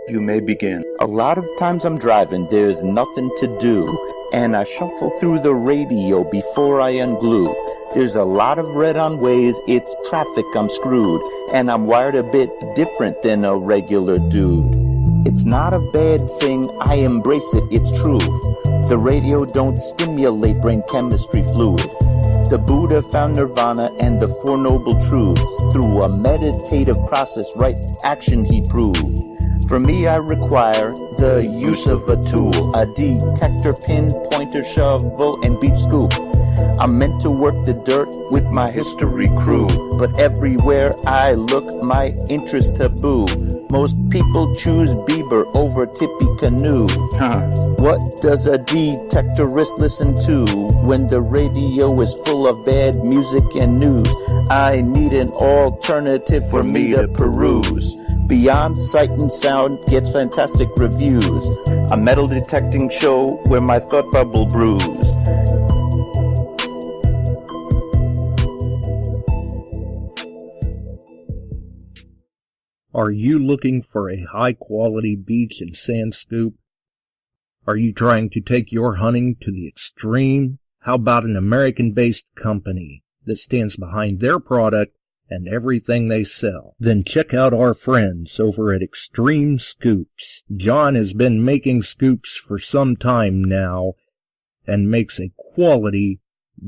You may begin. A lot of times I'm driving, there's nothing to do, and I shuffle through the radio before I unglue. There's a lot of red on ways, it's traffic, I'm screwed, and I'm wired a bit different than a regular dude. It's not a bad thing, I embrace it, it's true. The radio don't stimulate brain chemistry fluid. The Buddha found nirvana and the Four Noble Truths. Through a meditative process, right action he proved. For me, I require the use of a tool, a detector, pin, pointer, shovel, and beach scoop. I'm meant to work the dirt with my history crew, but everywhere I look, my interest taboo. Most people choose Bieber over Tippy Canoe. What does a detectorist listen to when the radio is full of bad music and news? I need an alternative for me to peruse. Beyond Sight and Sound gets fantastic reviews. A metal detecting show where my thought bubble brews. Are you looking for a high-quality beach and sand scoop? Are you trying to take your hunting to the extreme? How about an American-based company that stands behind their product and everything they sell? Then check out our friends over at XTREME Scoops. John has been making scoops for some time now and makes a quality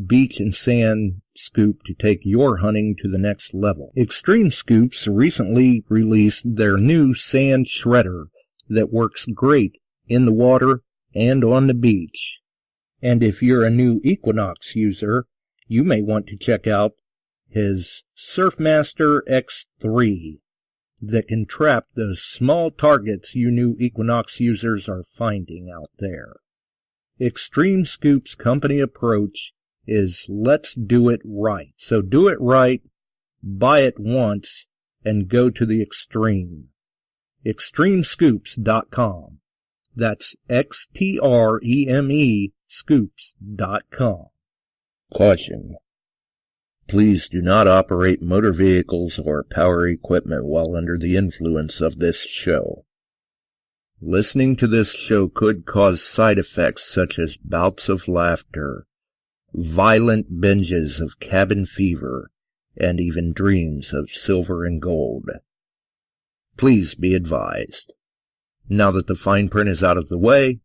beach and sand scoop to take your hunting to the next level. XTREME Scoops recently released their new sand shredder that works great in the water and on the beach. And if you're a new Equinox user, you may want to check out his Surfmaster X3 that can trap those small targets you new Equinox users are finding out there. XTREME Scoop's company approach is let's do it right. So do it right, buy it once, and go to the extreme. XTREMEScoops.com. That's XTREME scoops.com. Caution. Please do not operate motor vehicles or power equipment while under the influence of this show. Listening to this show could cause side effects such as bouts of laughter, violent binges of cabin fever, and even dreams of silver and gold. Please be advised. Now that the fine print is out of the way,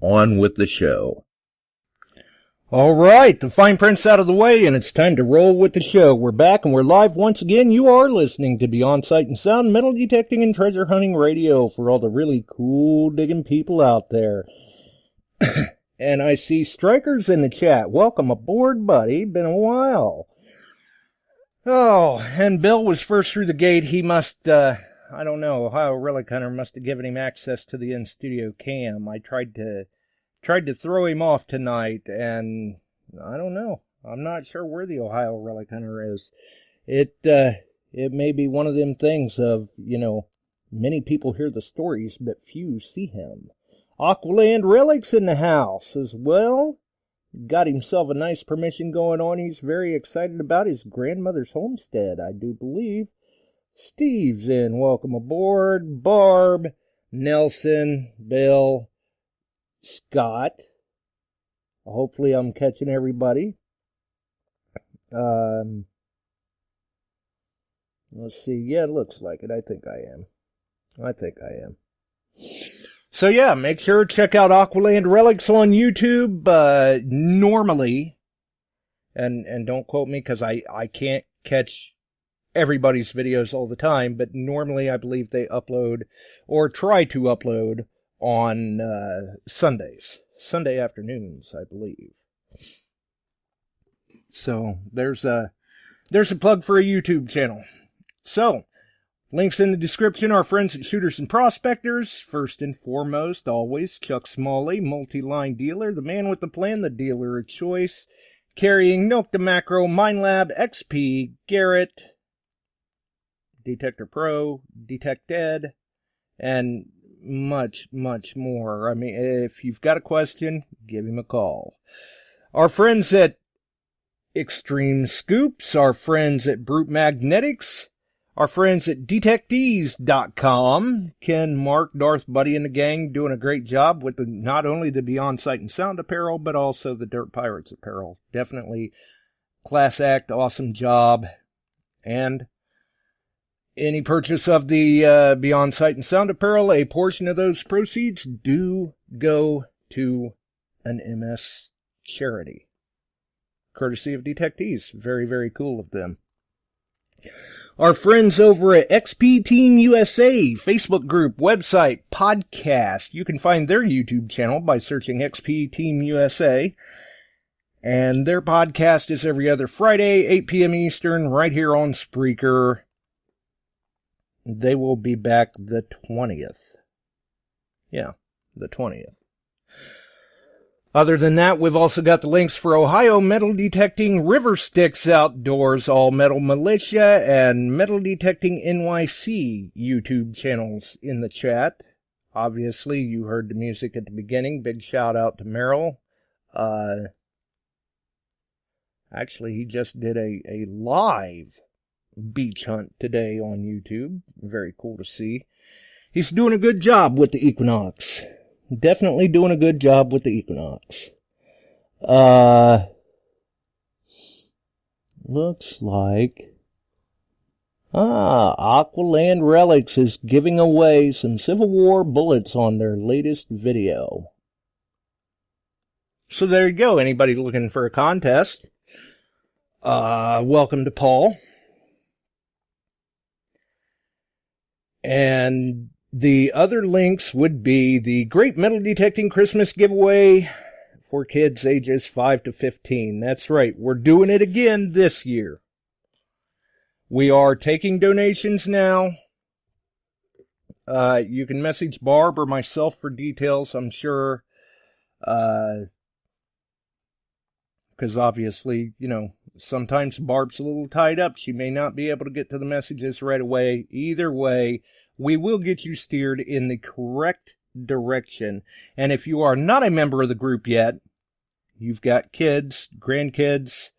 on with the show. All right, the fine print's out of the way, and it's time to roll with the show. We're back, and we're live once again. You are listening to Beyond Sight and Sound, metal detecting and treasure hunting radio for all the really cool digging people out there. And I see Strikers in the chat. Welcome aboard, buddy. Been a while. Oh, and Bill was first through the gate. He must, I don't know, Ohio Relic Hunter must have given him access to the in-studio cam. I tried to throw him off tonight, and I don't know. I'm not sure where the Ohio Relic Hunter is. It may be one of them things of, many people hear the stories, but few see him. Aqualand Relic's in the house as well. Got himself a nice permission going on. He's very excited about his grandmother's homestead, I do believe. Steve's in. Welcome aboard. Barb, Nelson, Bill, Scott. Hopefully I'm catching everybody. Let's see. Yeah, it looks like it. I think I am. So yeah, make sure to check out Aqualand Relics on YouTube. Normally, and don't quote me because I can't catch everybody's videos all the time, but normally I believe they upload or try to upload on Sundays. Sunday afternoons, I believe. So there's a plug for a YouTube channel. So links in the description. Our friends at Shooters and Prospectors. First and foremost, always, Chuck Smalley, multi-line dealer, the man with the plan, the dealer of choice, carrying Nocta Macro, Minelab, XP, Garrett, Detector Pro, DETECTEES, and much, much more. I mean, if you've got a question, give him a call. Our friends at XTREME Scoops, our friends at Brute Magnetics, Our friends at DETECTEES.com, Ken, Mark, Darth, Buddy, and the gang doing a great job with not only the Beyond Sight and Sound apparel, but also the Dirt Pirates apparel. Definitely class act, awesome job. And any purchase of the Beyond Sight and Sound apparel, a portion of those proceeds do go to an MS charity. Courtesy of Detectees. Very, very cool of them. Our friends over at XP Team USA, Facebook group, website, podcast. You can find their YouTube channel by searching XP Team USA. And their podcast is every other Friday, 8 p.m. Eastern, right here on Spreaker. They will be back the 20th. Yeah, the 20th. Other than that, we've also got the links for Ohio Metal Detecting, River Styx Outdoors, All Metal Militia, and Metal Detecting NYC YouTube channels in the chat. Obviously, you heard the music at the beginning. Big shout out to Merrill. Actually, he just did a live beach hunt today on YouTube. Very cool to see. He's doing a good job with the Equinox. Definitely doing a good job with the Equinox. Looks like Aqualand Relics is giving away some Civil War bullets on their latest video. So there you go. Anybody looking for a contest? Welcome to Paul. And the other links would be the Great Metal Detecting Christmas Giveaway for kids ages 5 to 15. That's right, we're doing it again this year. We are taking donations now. You can message Barb or myself for details, I'm sure. Because obviously, sometimes Barb's a little tied up. She may not be able to get to the messages right away. Either way, we will get you steered in the correct direction. And if you are not a member of the group yet, you've got kids, grandkids,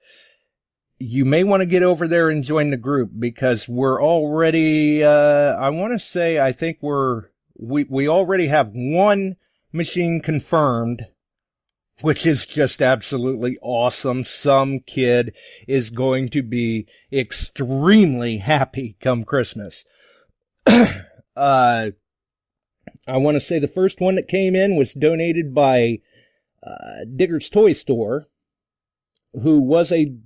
you may want to get over there and join the group because we're already, I think we already have one machine confirmed, which is just absolutely awesome. Some kid is going to be extremely happy come Christmas. I want to say the first one that came in was donated by Digger's Toy Store, who was a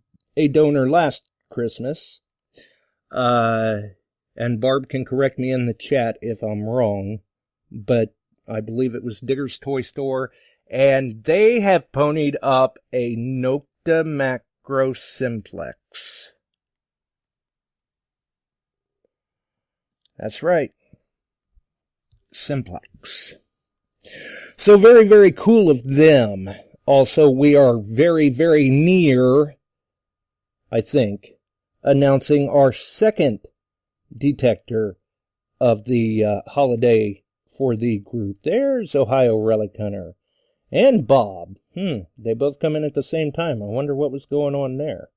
donor last Christmas. And Barb can correct me in the chat if I'm wrong, but I believe it was Digger's Toy Store, and they have ponied up a Nocta Macro Simplex. That's right. Simplex. So very, very cool of them. Also, we are very, very near, I think, announcing our second detector of the holiday for the group. There's Ohio Relic Hunter and Bob. They both come in at the same time. I wonder what was going on there.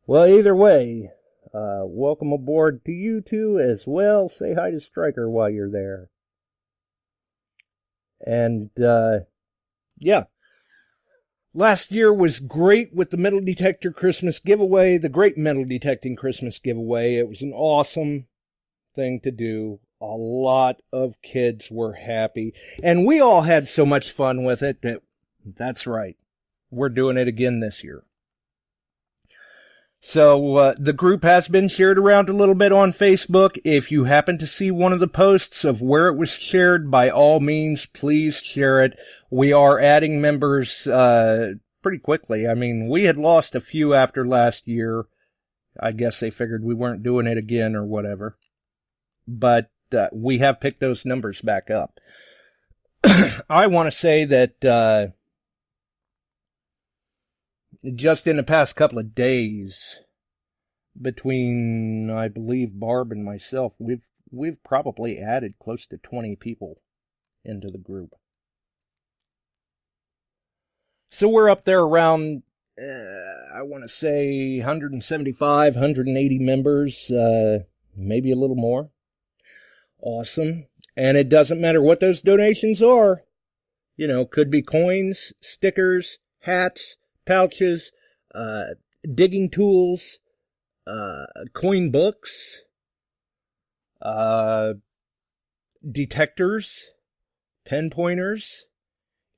Well, either way, welcome aboard to you two as well. Say hi to Stryker while you're there. And, yeah. Last year was great with the Metal Detector Christmas giveaway, the Great Metal Detecting Christmas giveaway. It was an awesome thing to do. A lot of kids were happy. And we all had so much fun with it that's right. We're doing it again this year. So the group has been shared around a little bit on Facebook. If you happen to see one of the posts of where it was shared, by all means, please share it. We are adding members pretty quickly. I mean, we had lost a few after last year. I guess they figured we weren't doing it again or whatever. But we have picked those numbers back up. I want to say that just in the past couple of days, between, I believe, Barb and myself, we've probably added close to 20 people into the group. So we're up there around, I want to say, 175, 180 members. maybe a little more. Awesome. And it doesn't matter what those donations are. You know, could be coins, stickers, hats, pouches, digging tools, coin books, detectors, pen pointers,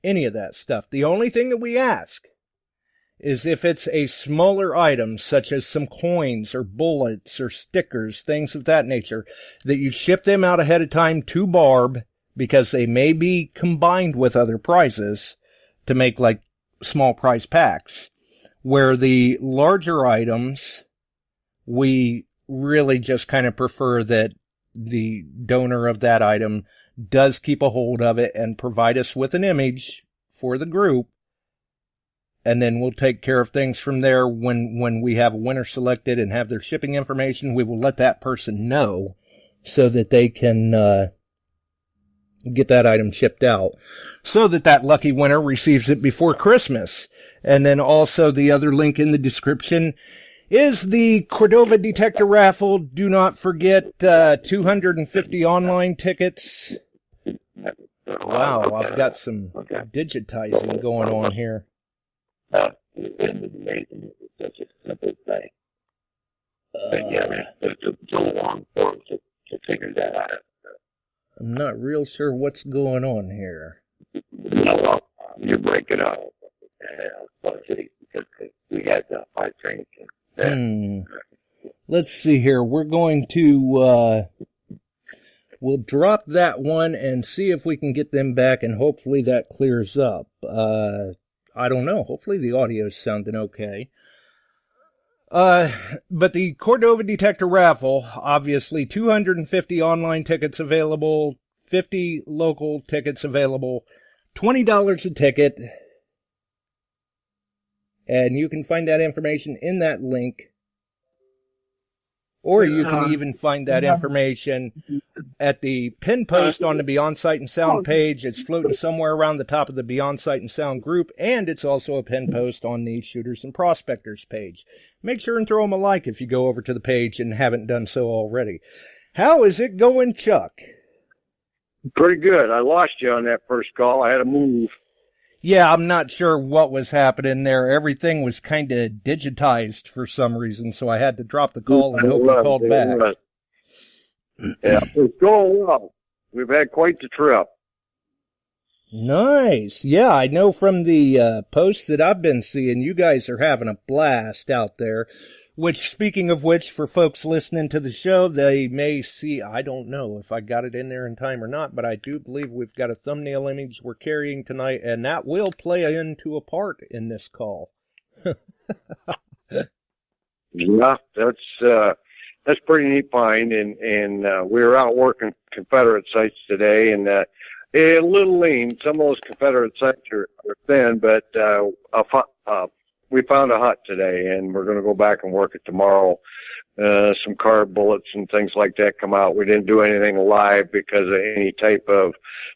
any of that stuff. The only thing that we ask is if it's a smaller item, such as some coins or bullets or stickers, things of that nature, that you ship them out ahead of time to Barb, because they may be combined with other prizes to make like small prize packs. Where the larger items, we really just kind of prefer that the donor of that item does keep a hold of it and provide us with an image for the group. And then we'll take care of things from there. When we have a winner selected and have their shipping information, we will let that person know so that they can get that item shipped out, so that that lucky winner receives it before Christmas. And then also the other link in the description is the Cordova Detector Raffle. Do not forget 250 online tickets. Wow, I've got some digitizing going on here. It's such a simple thing. But yeah, it's a long form to figure that out. I'm not real sure what's going on here. No, you break it up. Because we had 5 trains. Let's see here. We're going to, we'll drop that one and see if we can get them back, and hopefully that clears up. I don't know. Hopefully the audio's sounding okay. But the Cordova Detector Raffle, obviously 250 online tickets available, 50 local tickets available, $20 a ticket. And you can find that information in that link. Or you can even find that information at the pin post on the Beyond Sight and Sound page. It's floating somewhere around the top of the Beyond Sight and Sound group, and it's also a pin post on the Shooters and Prospectors page. Make sure and throw them a like if you go over to the page and haven't done so already. How is it going, Chuck? Pretty good. I lost you on that first call. I had to move. Yeah, I'm not sure what was happening there. Everything was kind of digitized for some reason, so I had to drop the call and hope you called back. Yeah, it's going well. We've had quite the trip. Nice. Yeah, I know from the posts that I've been seeing, you guys are having a blast out there. Which, speaking of which, for folks listening to the show, they may see, I don't know if I got it in there in time or not, but I do believe we've got a thumbnail image we're carrying tonight, and that will play into a part in this call. Yeah, that's pretty neat find, and we were out working Confederate sites today, and a little lean. Some of those Confederate sites are thin, but we found a hut today, and we're going to go back and work it tomorrow. Some carb bullets and things like that come out. We didn't do anything live because of any type of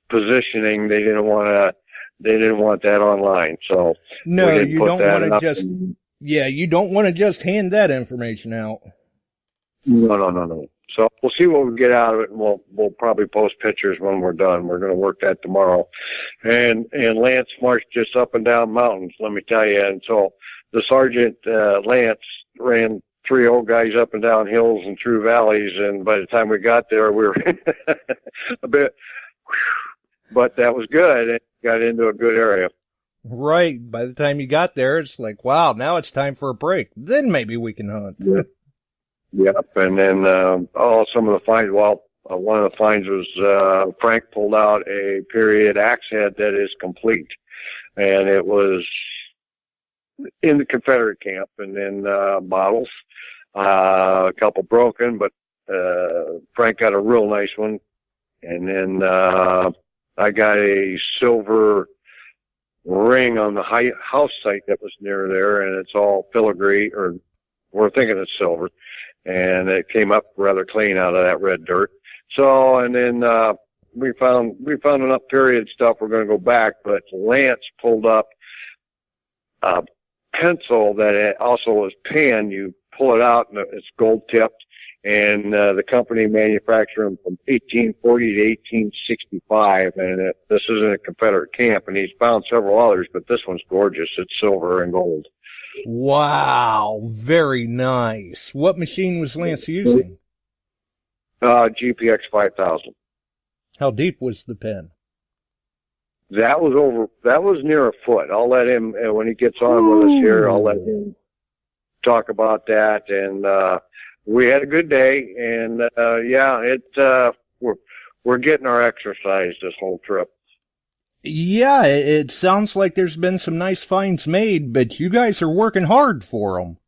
positioning. They didn't want that online. So no, you don't want to just. Yeah, you don't want to just hand that information out. No. So we'll see what we get out of it, and we'll probably post pictures when we're done. We're going to work that tomorrow. And Lance marched just up and down mountains, let me tell you. And so the sergeant, Lance, ran 3 old guys up and down hills and through valleys, and by the time we got there, we were a bit, but that was good. It got into a good area. Right. By the time you got there, it's like, wow, now it's time for a break. Then maybe we can hunt. Yeah. Yep, and then some of the finds. Well, one of the finds was Frank pulled out a period axe head that is complete, and it was in the Confederate camp. And then bottles, a couple broken, but Frank got a real nice one. And then I got a silver ring on the house site that was near there, and it's all filigree, or we're thinking it's silver. And it came up rather clean out of that red dirt. So, and then we found enough period stuff. We're going to go back, but Lance pulled up a pencil that also was pen. You pull it out, and it's gold tipped, and the company manufactured them from 1840 to 1865, and this isn't a Confederate camp, and he's found several others, but this one's gorgeous. It's silver and gold. Wow, very nice. What machine was Lance using? GPX 5000. How deep was the pen? That was near a foot. I'll let him, when he gets on with us here, I'll let him talk about that. And we had a good day, and we're getting our exercise this whole trip. Yeah, it sounds like there's been some nice finds made, but you guys are working hard for them.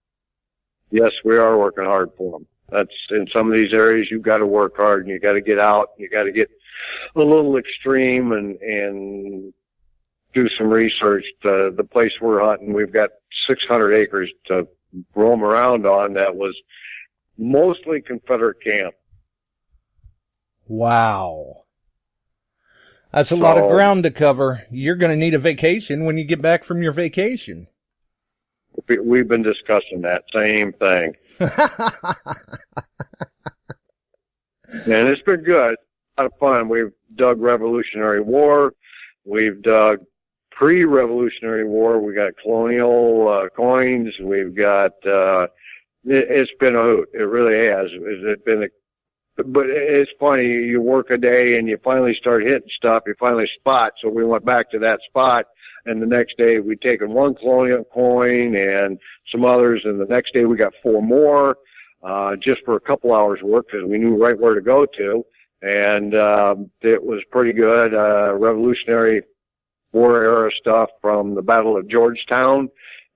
Yes, we are working hard for them. That's, in some of these areas, you've got to work hard, and you got to get out, you got to get a little extreme and do some research. The place we're hunting, we've got 600 acres to roam around on that was mostly Confederate camp. Wow. That's a lot of ground to cover. You're going to need a vacation when you get back from your vacation. We've been discussing that same thing. And it's been good. A lot of fun. We've dug Revolutionary War. We've dug pre-Revolutionary War. We got colonial coins. We've got, it's been a hoot. It really has. It's been but it's funny. You work a day and you finally start hitting stuff. You finally spot. So we went back to that spot. And the next day we'd taken one colonial coin and some others. And the next day we got 4 more, just for a couple hours work because we knew right where to go to. And it was pretty good. Revolutionary War era stuff from the Battle of Georgetown.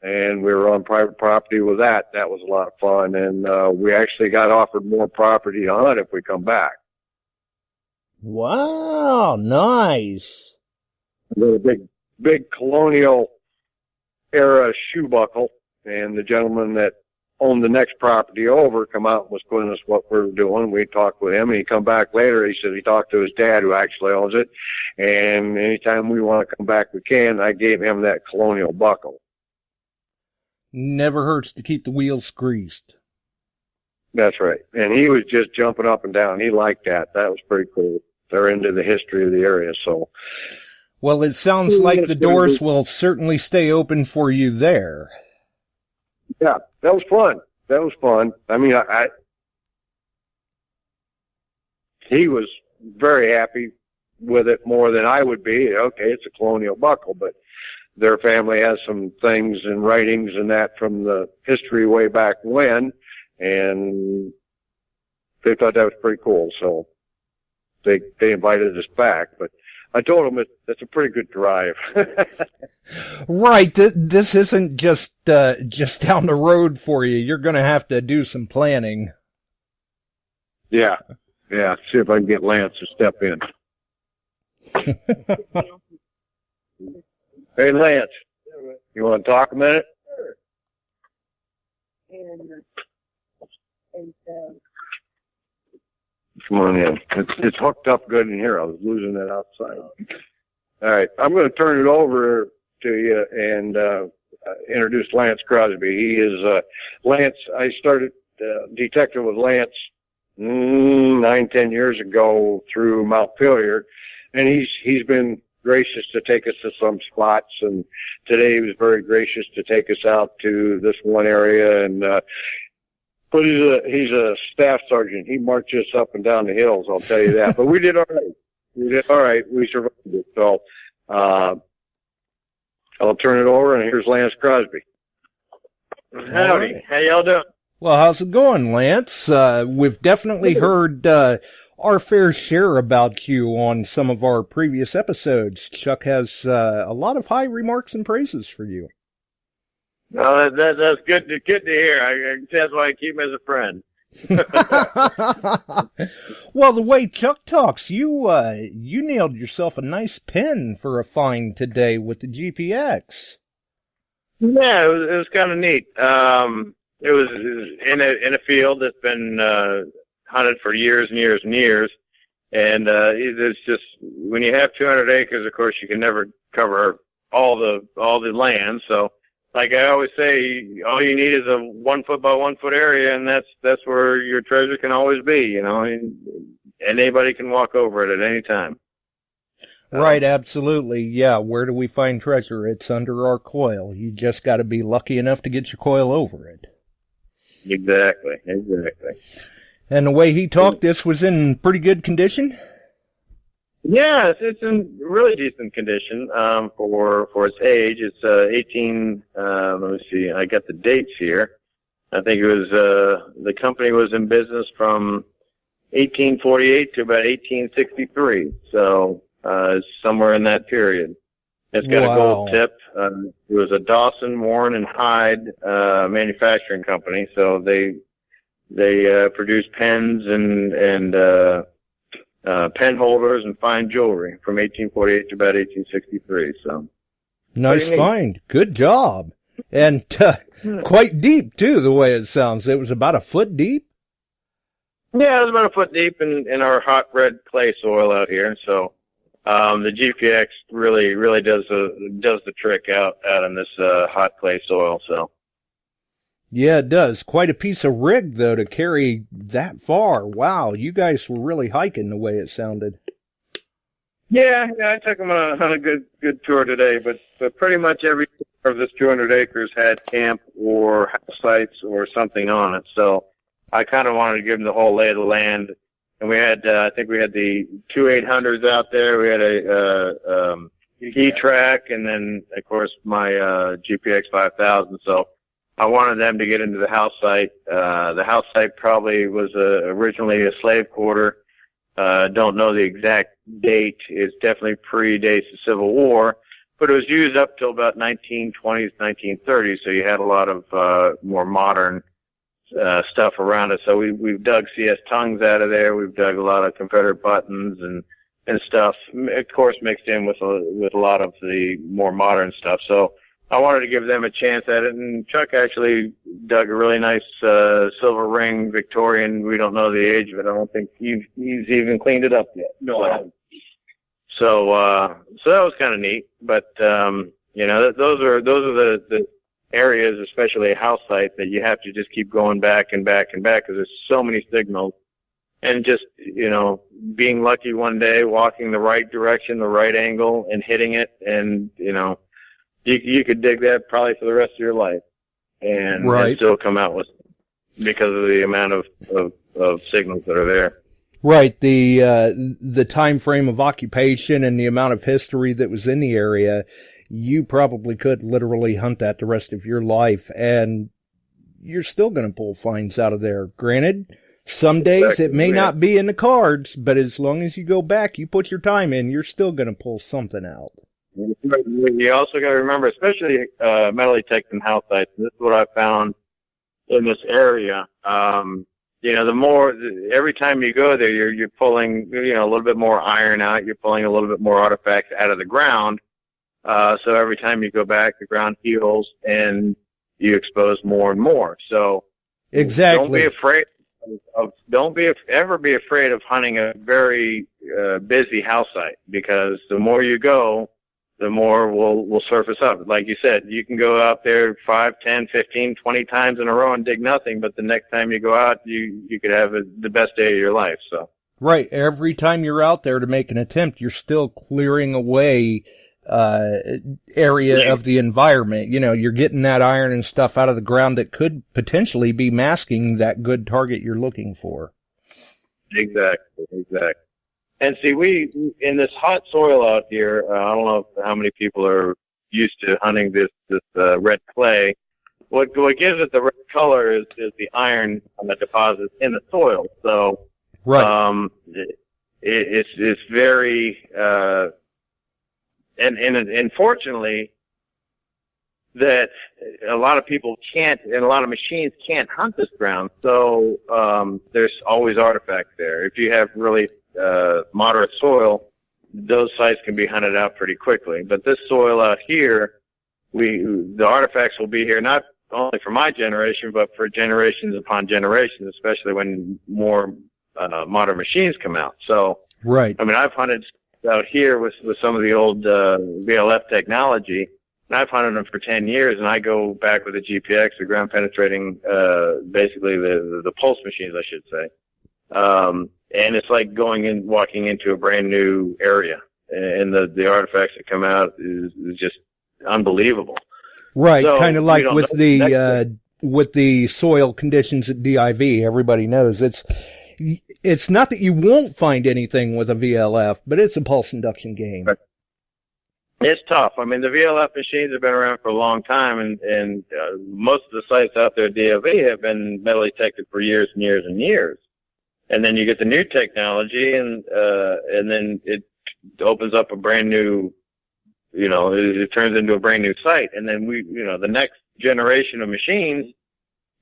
And we were on private property with that. That was a lot of fun. And we actually got offered more property to hunt if we come back. Wow, nice. A big colonial era shoe buckle. And the gentleman that owned the next property over come out and was telling us what we were doing. We talked with him, and he come back later. He said he talked to his dad, who actually owns it, and anytime we want to come back, we can. I gave him that colonial buckle. Never hurts to keep the wheels greased. That's right. And he was just jumping up and down. He liked that. That was pretty cool. They're into the history of the area, so. Well, it sounds like the doors will certainly stay open for you there. Yeah, that was fun. That was fun. I mean, he was very happy with it more than I would be. Okay, it's a colonial buckle, but their family has some things and writings and that from the history way back when, and they thought that was pretty cool. So they invited us back, but I told them it's a pretty good drive. Right. This isn't just down the road for you. You're going to have to do some planning. Yeah. Yeah. See if I can get Lance to step in. Hey, Lance, you want to talk a minute? Sure. Come on in. It's hooked up good in here. I was losing it outside. All right. I'm going to turn it over to you and introduce Lance Crosby. He is Lance. I started detective with Lance 9-10 years ago through Mount Pillier, and he's been gracious to take us to some spots, and today he was very gracious to take us out to this one area. And but he's a staff sergeant. He marched us up and down the hills, I'll tell you that. But we did all right. We survived it. So I'll turn it over, and here's Lance Crosby. Howdy. How y'all doing? Well, how's it going, Lance? We've definitely heard our fair share about you on some of our previous episodes. Chuck has a lot of high remarks and praises for you. Well, that's good to hear. I that's why I keep him as a friend. Well, the way Chuck talks, you nailed yourself a nice pen for a find today with the GPX. Yeah, it was kind of neat. It was in a field that's been hunted for years and years and years, and it's just when you have 200 acres, of course, you can never cover all the land. So like I always say, all you need is a 1 foot by 1 foot area, and that's where your treasure can always be, you know, and anybody can walk over it at any time. Right, absolutely. Yeah, where do we find treasure? It's under our coil. You just got to be lucky enough to get your coil over it. Exactly. And the way he talked, this was in pretty good condition? Yeah, it's in really decent condition for its age. It's 18. Let me see. I got the dates here. I think it was the company was in business from 1848 to about 1863. So it's somewhere in that period. It's got a gold tip. It was a Dawson, Warren, and Hyde manufacturing company. So they produce pens and pen holders and fine jewelry from 1848 to about 1863. So nice find. Good job. And quite deep, too, the way it sounds. It was about a foot deep? Yeah, it was about a foot deep in our hot red clay soil out here. So the GPX really does the trick out in this hot clay soil. So. Yeah, it does. Quite a piece of rig, though, to carry that far. Wow, you guys were really hiking the way it sounded. Yeah, I took them on a good tour today, but pretty much every of this 200 acres had camp or house sites or something on it. So I kind of wanted to give them the whole lay of the land. And we had, I think we had the 2800s out there. We had a E-Track, and then, of course, my GPX 5000. So I wanted them to get into the house site. The house site probably was originally a slave quarter. Don't know the exact date. It's definitely predates the Civil War, but it was used up till about 1920s, 1930s. So you had a lot of more modern stuff around it. So we've dug CS tongues out of there. We've dug a lot of Confederate buttons and stuff. Of course, mixed in with a lot of the more modern stuff. So I wanted to give them a chance at it, and Chuck actually dug a really nice silver ring Victorian. We don't know the age of it. I don't think he's even cleaned it up yet. No. So that was kind of neat. But you know, those are the areas, especially a house site, that you have to just keep going back and back and back because there's so many signals. And just, you know, being lucky one day, walking the right direction, the right angle, and hitting it, and you know. You could dig that probably for the rest of your life, and still come out with because of the amount of signals that are there. Right. The time frame of occupation and the amount of history that was in the area, you probably could literally hunt that the rest of your life, and you're still going to pull finds out of there. Granted, some days it may not be in the cards, but as long as you go back, you put your time in, you're still going to pull something out. You also got to remember, especially metal detecting house sites. This is what I found in this area. You know, every time you go there, you're pulling, you know, a little bit more iron out. You're pulling a little bit more artifacts out of the ground. So every time you go back, the ground heals and you expose more and more. So exactly. Don't be afraid ever be afraid of hunting a very busy house site, because the more you go, the more will surface up. Like you said, you can go out there 5, 10, 15, 20 times in a row and dig nothing, but the next time you go out, you could have the best day of your life. So right, every time you're out there to make an attempt, you're still clearing away area of the environment. You know, you're getting that iron and stuff out of the ground that could potentially be masking that good target you're looking for. Exactly. And see, in this hot soil out here, I don't know how many people are used to hunting this red clay. What gives it the red color is the iron on the deposits in the soil. So, right. It's very, and unfortunately, that a lot of people can't, and a lot of machines can't hunt this ground. So, there's always artifacts there. If you have really moderate soil, those sites can be hunted out pretty quickly. But this soil out here, the artifacts will be here not only for my generation, but for generations upon generations, especially when more modern machines come out. So, right. I mean, I've hunted out here with some of the old VLF technology. and I've hunted them for 10 years, and I go back with the GPX, the ground penetrating, basically the pulse machines, I should say. And it's like walking into a brand new area, and the artifacts that come out is just unbelievable. Right, So, kind of like with the soil conditions at DIV. Everybody knows it's not that you won't find anything with a VLF, but it's a pulse induction game. Right. It's tough. I mean, the VLF machines have been around for a long time, and most of the sites out there at DIV have been metal detected for years and years and years. And then you get the new technology, and then it opens up a brand new, it turns into a brand new site. And then the next generation of machines,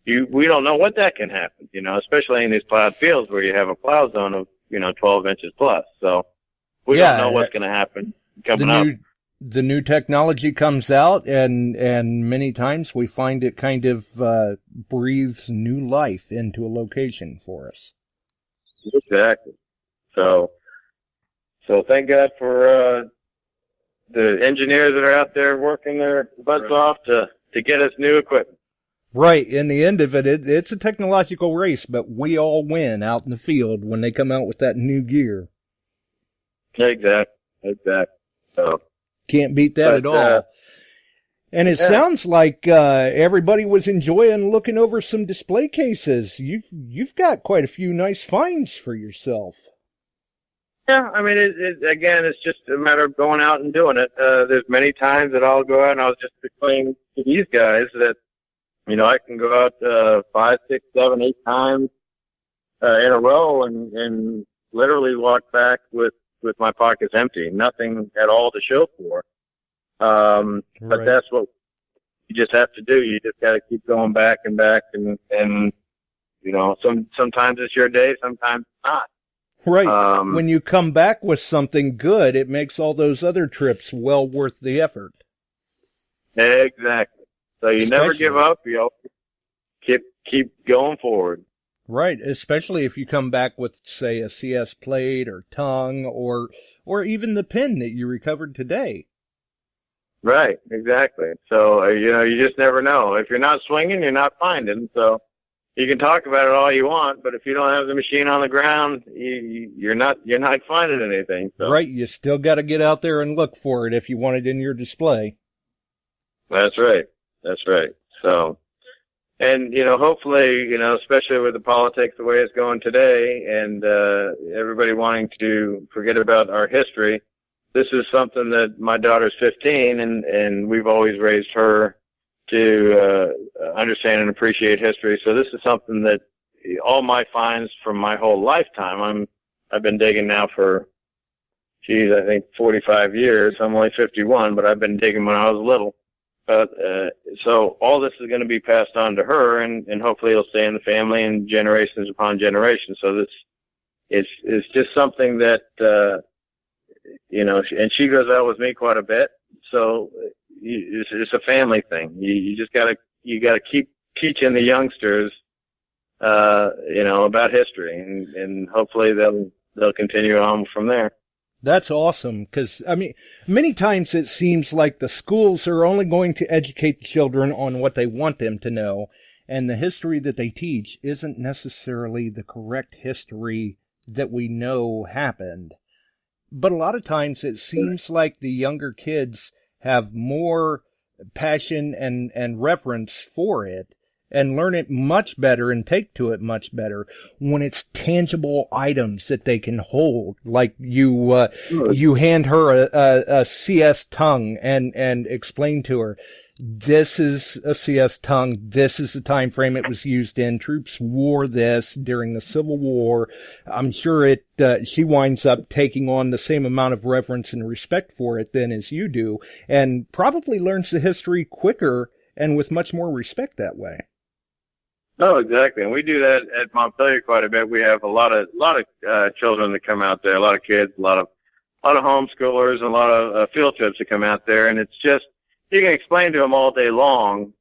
we don't know what that can happen, especially in these plowed fields where you have a plow zone of, 12 inches plus. So we don't know what's going to happen coming up. The new technology comes out, and many times we find it kind of breathes new life into a location for us. Exactly. So thank God for the engineers that are out there working their butts off to get us new equipment. Right. In the end of it, it's a technological race, but we all win out in the field when they come out with that new gear. Exactly. So can't beat that at all. And it sounds like everybody was enjoying looking over some display cases. You've got quite a few nice finds for yourself. Yeah, I mean, it's just a matter of going out and doing it. There's many times that I'll go out, and I was just explaining to these guys that, I can go out 5, 6, 7, 8 times in a row and literally walk back with my pockets empty, nothing at all to show for. But that's what you just have to do. You just got to keep going back and back, and sometimes it's your day, sometimes it's not. Right. When you come back with something good, it makes all those other trips well worth the effort. Exactly. So you never give up. You keep going forward. Right, especially if you come back with, say, a CS plate or tongue or even the pin that you recovered today. Right, exactly. So, you just never know. If you're not swinging, you're not finding. So you can talk about it all you want, but if you don't have the machine on the ground, you're not finding anything. So. Right, you still got to get out there and look for it if you want it in your display. That's right. So, and, hopefully, especially with the politics the way it's going today and everybody wanting to forget about our history, this is something that my daughter's 15, and we've always raised her to understand and appreciate history. So this is something that all my finds from my whole lifetime, I've been digging now for, I think 45 years. I'm only 51, but I've been digging when I was little. So all this is going to be passed on to her, and hopefully it'll stay in the family and generations upon generations. So this it's just something that, and she goes out with me quite a bit. So it's a family thing. You just gotta keep teaching the youngsters, about history, and hopefully they'll continue on from there. That's awesome, because, many times it seems like the schools are only going to educate the children on what they want them to know, and the history that they teach isn't necessarily the correct history that we know happened. But a lot of times it seems like the younger kids have more passion and reverence for it, and learn it much better and take to it much better when it's tangible items that they can hold. Like you hand her a CS tongue and explain to her, this is a CS tongue, this is the time frame it was used in, troops wore this during the Civil War. I'm sure she winds up taking on the same amount of reverence and respect for it than as you do, and probably learns the history quicker and with much more respect that way. Oh, exactly. And we do that at Montpelier quite a bit. We have a lot of children that come out there, a lot of kids, a lot of homeschoolers, and a lot of field trips that come out there. And it's just, you can explain to them all day long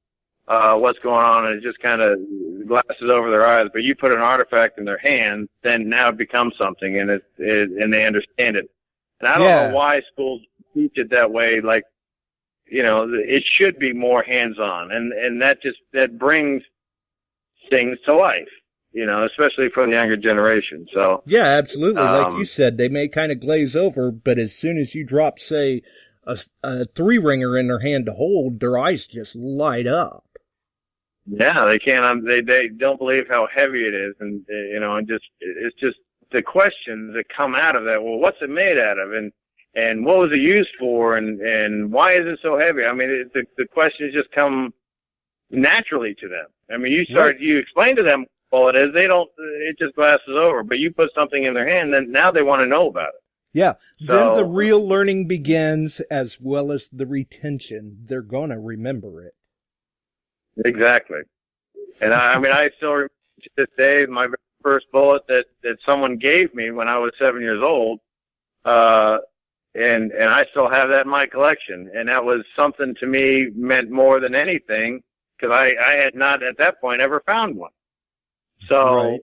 what's going on, and it just kind of glasses over their eyes. But you put an artifact in their hand, then now it becomes something, and and they understand it. And I don't know why schools teach it that way. Like, it should be more hands-on, and that brings things to life, especially for the younger generation. So yeah, absolutely. Like you said, they may kind of glaze over, but as soon as you drop, say, a 3-ringer in their hand to hold, their eyes just light up. Yeah, they can't. They don't believe how heavy it is, and it's just the questions that come out of that. Well, what's it made out of, and what was it used for, and why is it so heavy? I mean, the questions just come naturally to them. I mean, you explain to them what it is, they don't. It just glasses over. But you put something in their hand, then now they want to know about it. Yeah, then the real learning begins, as well as the retention. They're gonna remember it. Exactly. And I still remember to this day my very first bullet that someone gave me when I was 7 years old, and I still have that in my collection. And that was something to me meant more than anything, because I had not at that point ever found one. So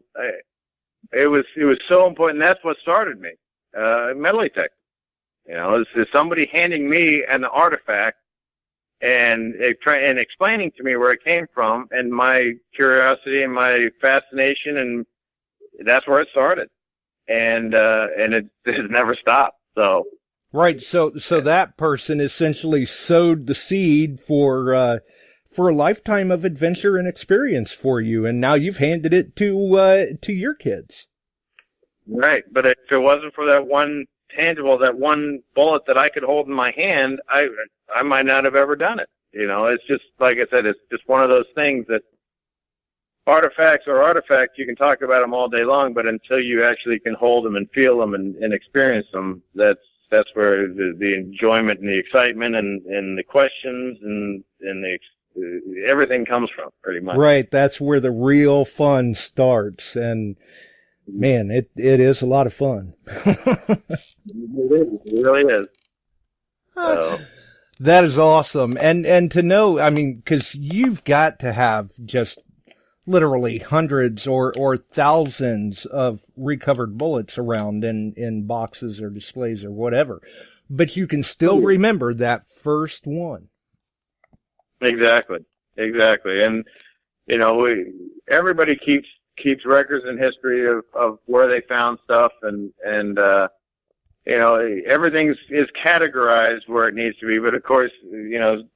it was so important. That's what started me. Metal detector. It's somebody handing me an artifact and explaining to me where it came from, and my curiosity and my fascination, and that's where it started. And it has never stopped. So right. So that person essentially sowed the seed for a lifetime of adventure and experience for you, and now you've handed it to your kids. Right, but if it wasn't for that one tangible, that one bullet that I could hold in my hand, I might not have ever done it. It's just, like I said, it's just one of those things that artifacts are artifacts. You can talk about them all day long, but until you actually can hold them and feel them and experience them, that's where the enjoyment and the excitement and the questions and everything comes from, pretty much. Right, that's where the real fun starts, and man, it is a lot of fun. It really is. So. That is awesome. And to know, I mean, because you've got to have just literally hundreds or thousands of recovered bullets around in boxes or displays or whatever. But you can still remember that first one. Exactly. And, everybody keeps records in history of where they found stuff, and everything is categorized where it needs to be. But of course,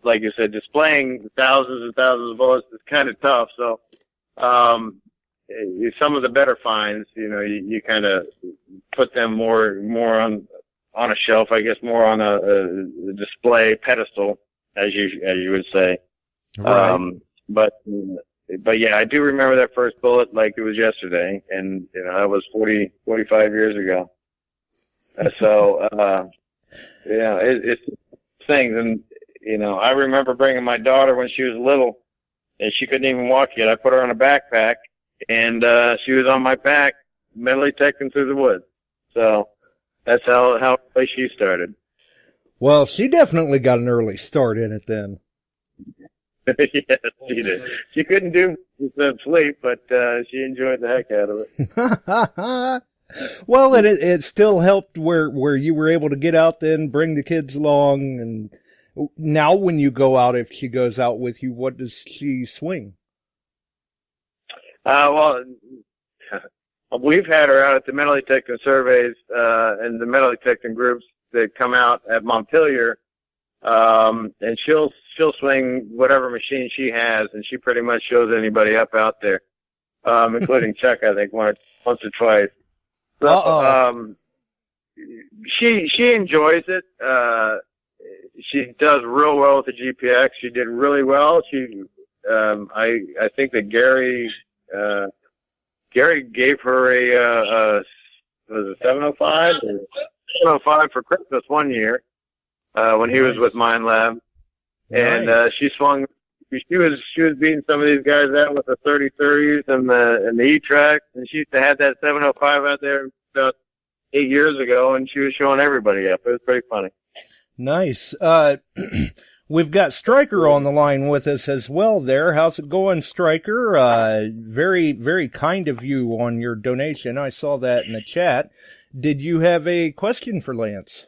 like you said, displaying thousands and thousands of bullets is kind of tough. So, some of the better finds, you kind of put them more on a shelf, I guess, more on a display pedestal, as you would say. Right. But yeah, I do remember that first bullet like it was yesterday, and that was 45 years ago. So it's things, and I remember bringing my daughter when she was little, and she couldn't even walk yet. I put her on a backpack, and she was on my back, metal detecting through the woods. So that's how she started. Well, she definitely got an early start in it then. Yes, she did. She couldn't do sleep, but she enjoyed the heck out of it. Well, and it still helped where you were able to get out then, bring the kids along, and now when you go out, if she goes out with you, what does she swing? Well, we've had her out at the metal detecting surveys and the metal detecting groups that come out at Montpelier, and she'll swing whatever machine she has, and she pretty much shows anybody up out there, including Chuck, I think, once or twice. So, she enjoys it. She does real well with the GPX. She did really well. I think that Gary gave her a was it 705 or 705 for Christmas one year when he was with Mind Lab, and she swung. She was beating some of these guys out with the 30-30s and the E-Trax, and she used to have that 705 out there about 8 years ago, and she was showing everybody up. It was pretty funny. Nice. We've got Stryker on the line with us as well there. How's it going, Stryker? Very, very kind of you on your donation. I saw that in the chat. Did you have a question for Lance?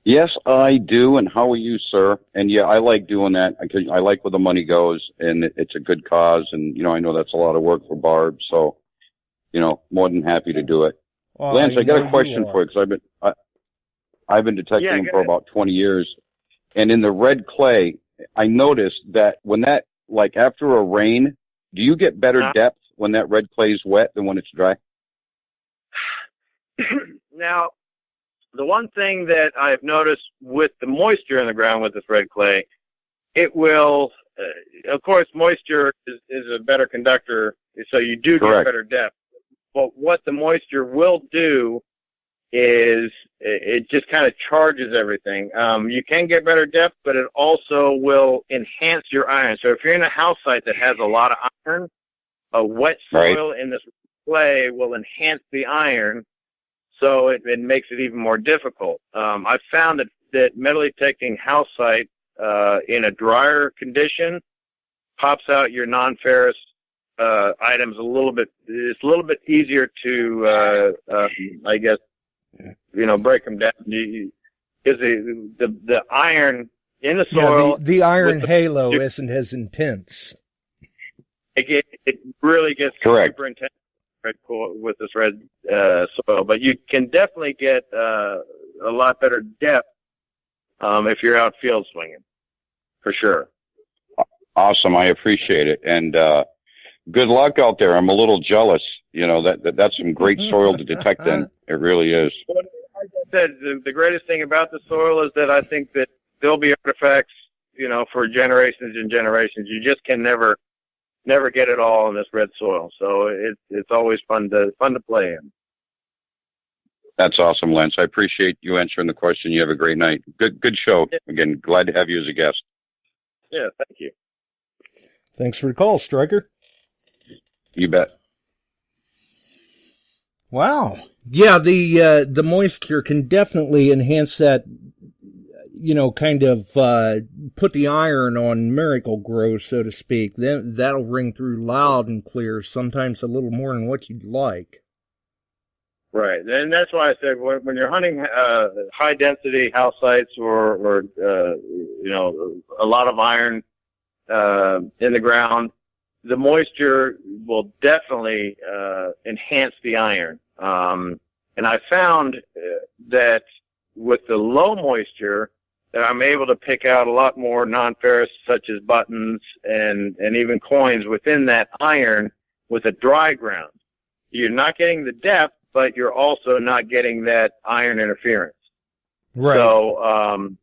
Yes, I do. And how are you, sir? And yeah, I like doing that because I like where the money goes, and it's a good cause. And, I know that's a lot of work for Barb. So, more than happy to do it. Well, Lance, I got a know question for you because I've been detecting them for about 20 years. And in the red clay, I noticed that when that, like after a rain, do you get better depth when that red clay is wet than when it's dry? Now, the one thing that I've noticed with the moisture in the ground with this red clay, it will, of course, moisture is a better conductor, so you do get better depth. But what the moisture will do is it just kind of charges everything. You can get better depth, but it also will enhance your iron. So if you're in a house site that has a lot of iron, a wet soil in this clay will enhance the iron. So it makes it even more difficult. I've found that metal detecting house site in a drier condition pops out your non-ferrous items a little bit. It's a little bit easier to, I guess, break them down. Because the iron in the soil, the iron halo isn't as intense. It really gets super intense with this red soil, but you can definitely get a lot better depth if you're out field swinging, for sure. Awesome, I appreciate it, and good luck out there. I'm a little jealous. That's some great soil to detect in. It really is. Like I said, the greatest thing about the soil is that I think that there'll be artifacts, for generations and generations. You just can never get it all in this red soil. So it's always fun to play in. That's awesome, Lance. I appreciate you answering the question. You have a great night. Good show. Again, glad to have you as a guest. Yeah, thank you. Thanks for the call, Striker. You bet. Wow. Yeah, the moisture can definitely enhance that, kind of put the iron on Miracle-Gro, so to speak. Then that'll ring through loud and clear, sometimes a little more than what you'd like. Right, and that's why I said when you're hunting high-density house sites or a lot of iron in the ground, the moisture will definitely enhance the iron. And I found that with the low moisture, that I'm able to pick out a lot more non-ferrous, such as buttons and even coins within that iron with a dry ground. You're not getting the depth, but you're also not getting that iron interference. Right. So,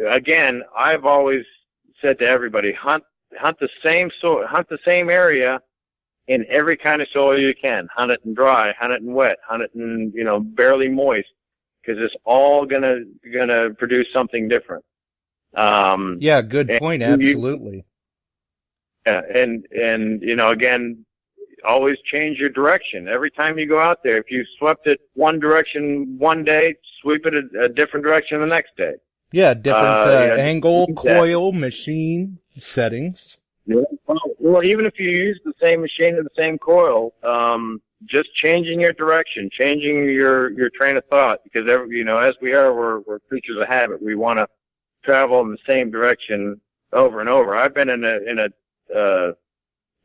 again, I've always said to everybody, hunt the same soil, hunt the same area in every kind of soil you can. Hunt it in dry, hunt it in wet, hunt it in, barely moist, because it's all gonna produce something different. Yeah, good point. Absolutely. And again, always change your direction. Every time you go out there, if you swept it one direction one day, sweep it a different direction the next day. Yeah, different angle, coil, machine settings. Yeah. Well, even if you use the same machine and the same coil, just changing your direction, changing your train of thought, because as we are, we're creatures of habit. We want to travel in the same direction over and over. I've been in a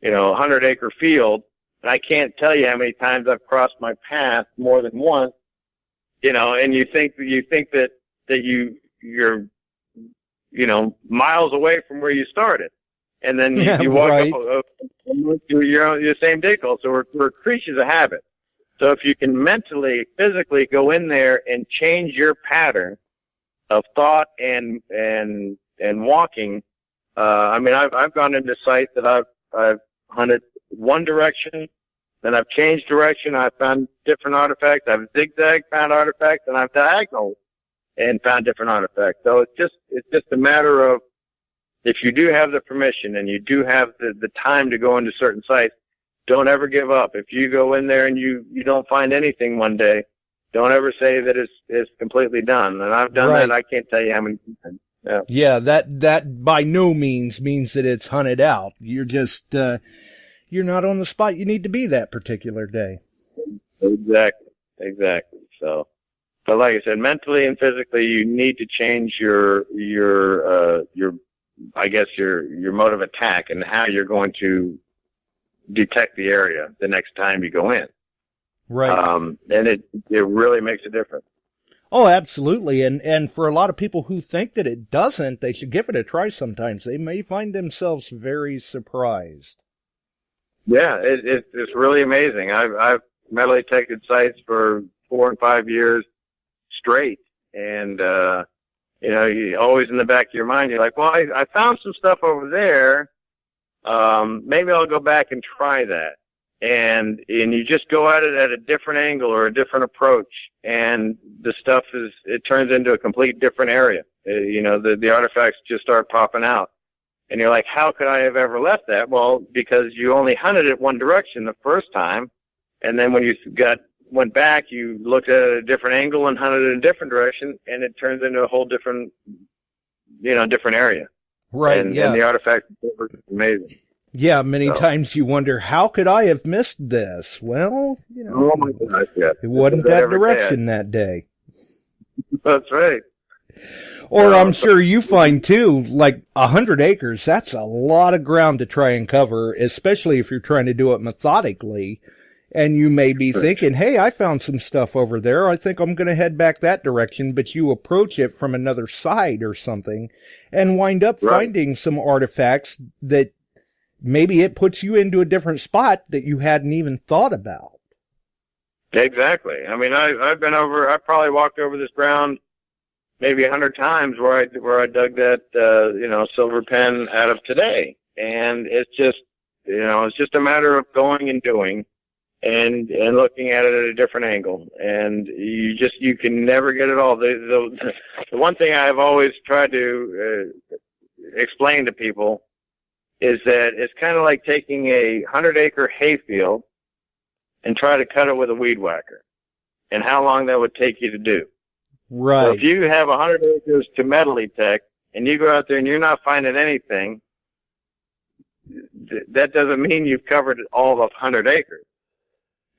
100-acre field, and I can't tell you how many times I've crossed my path more than once. And you think that you're miles away from where you started. And then you walk up to your same decal. So we're creatures of habit. So if you can mentally, physically go in there and change your pattern of thought and walking, I've gone into sites that I've hunted one direction, then I've changed direction. I've found different artifacts. I've zigzagged, found artifacts, and I've diagonal and found different artifacts. So it's just a matter of, if you do have the permission and you do have the time to go into certain sites, don't ever give up. If you go in there and you don't find anything one day, don't ever say that it's completely done. And I've done that. I can't tell you how many times. Yeah, that by no means that it's hunted out. You're just you're not on the spot you need to be that particular day. Exactly. So, But like I said, mentally and physically, you need to change your I guess your mode of attack and how you're going to detect the area the next time you go in. Right. And it really makes a difference. Oh, absolutely. And for a lot of people who think that it doesn't, they should give it a try sometimes. They may find themselves very surprised. Yeah, it's really amazing. I've metal detected sites for 4 and 5 years straight. And, you always in the back of your mind, you're like, well, I found some stuff over there. Maybe I'll go back and try that. And you just go at it at a different angle or a different approach, and the stuff it turns into a complete different area. The artifacts just start popping out. And you're like, how could I have ever left that? Well, because you only hunted it one direction the first time, and then when you went back, you looked at it at a different angle and hunted it in a different direction, and it turns into a whole different, different area. Right, and yeah. the artifact is amazing. Yeah, many times you wonder, how could I have missed this? Well, oh my gosh, yeah. It wasn't that direction that day. That's right. Or I'm sure you find, too, like 100 acres, that's a lot of ground to try and cover, especially if you're trying to do it methodically. And you may be thinking, hey, I found some stuff over there. I think I'm going to head back that direction. But you approach it from another side or something and wind up finding some artifacts that maybe it puts you into a different spot that you hadn't even thought about. Exactly. I mean, I probably walked over this ground maybe 100 times where I dug that, silver pen out of today. And it's just a matter of going and doing and looking at it at a different angle. And you can never get it all. The one thing I've always tried to explain to people is that it's kind of like taking a 100-acre hayfield and try to cut it with a weed whacker, and how long that would take you to do. Right. So if you have 100 acres to metal detect, and you go out there and you're not finding anything, that doesn't mean you've covered all of 100 acres.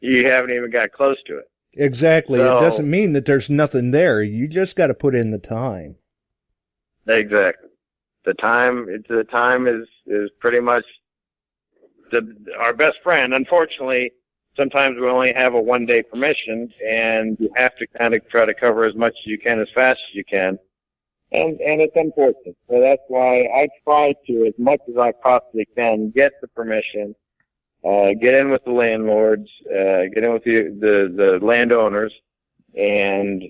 You haven't even got close to it. Exactly. So, it doesn't mean that there's nothing there. You just got to put in the time. Exactly. The time is pretty much our best friend. Unfortunately, sometimes we only have a 1-day permission, and you have to kind of try to cover as much as you can as fast as you can. And it's unfortunate. So that's why I try to, as much as I possibly can, get the permission, get in with the landlords, get in with the landowners, and,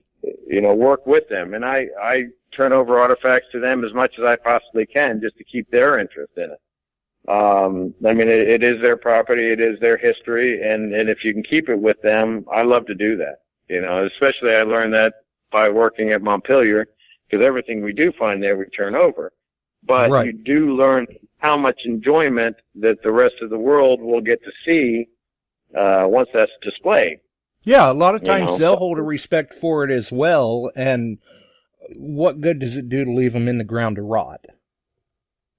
work with them. And I turn over artifacts to them as much as I possibly can just to keep their interest in it. It is their property, it is their history, and if you can keep it with them, I love to do that. Especially I learned that by working at Montpelier, because everything we do find there we turn over. But you do learn how much enjoyment that the rest of the world will get to see once that's displayed. Yeah, a lot of times they'll hold a respect for it as well, and what good does it do to leave them in the ground to rot?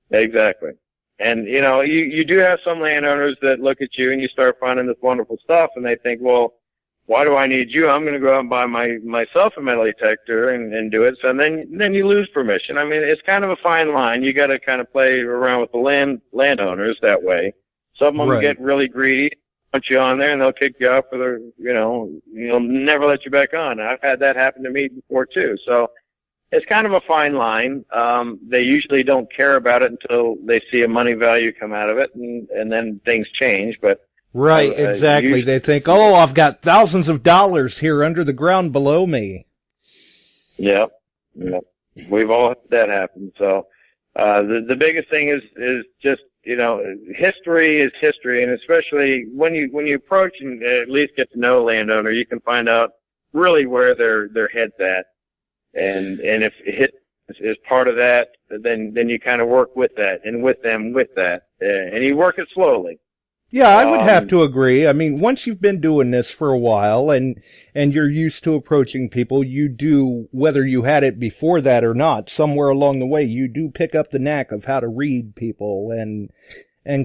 Exactly. And, you do have some landowners that look at you and you start finding this wonderful stuff, and they think, well, why do I need you? I'm going to go out and buy myself a metal detector and do it. So then you lose permission. I mean, it's kind of a fine line. You got to kind of play around with the landowners that way. Some of them get really greedy, put you on there, and they'll kick you off for they'll never let you back on. I've had that happen to me before too. So it's kind of a fine line. They usually don't care about it until they see a money value come out of it, and then things change. But right, exactly. They think, oh, I've got thousands of dollars here under the ground below me. Yep. We've all had that happen. So the biggest thing is just, history is history, and especially when you approach and at least get to know a landowner, you can find out really where their head's at. And if it is part of that, then you kind of work with that and with them with that, and you work it slowly. Yeah, I would have to agree. I mean, once you've been doing this for a while and you're used to approaching people, you do, whether you had it before that or not, somewhere along the way, you do pick up the knack of how to read people and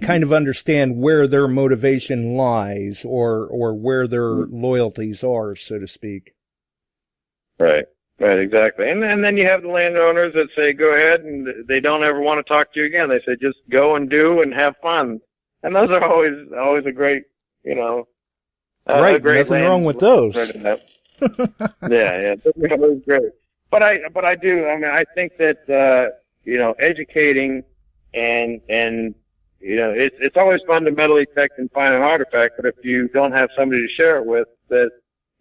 kind of understand where their motivation lies or where their loyalties are, so to speak. Right. Right, exactly. And then you have the landowners that say, go ahead, and they don't ever want to talk to you again. They say, just go and do and have fun. And those are always a great, right. a great Nothing wrong with those. Yeah, those are great. But I do, I think that, educating and, it's always fun to mentally detect and find an artifact, but if you don't have somebody to share it with, that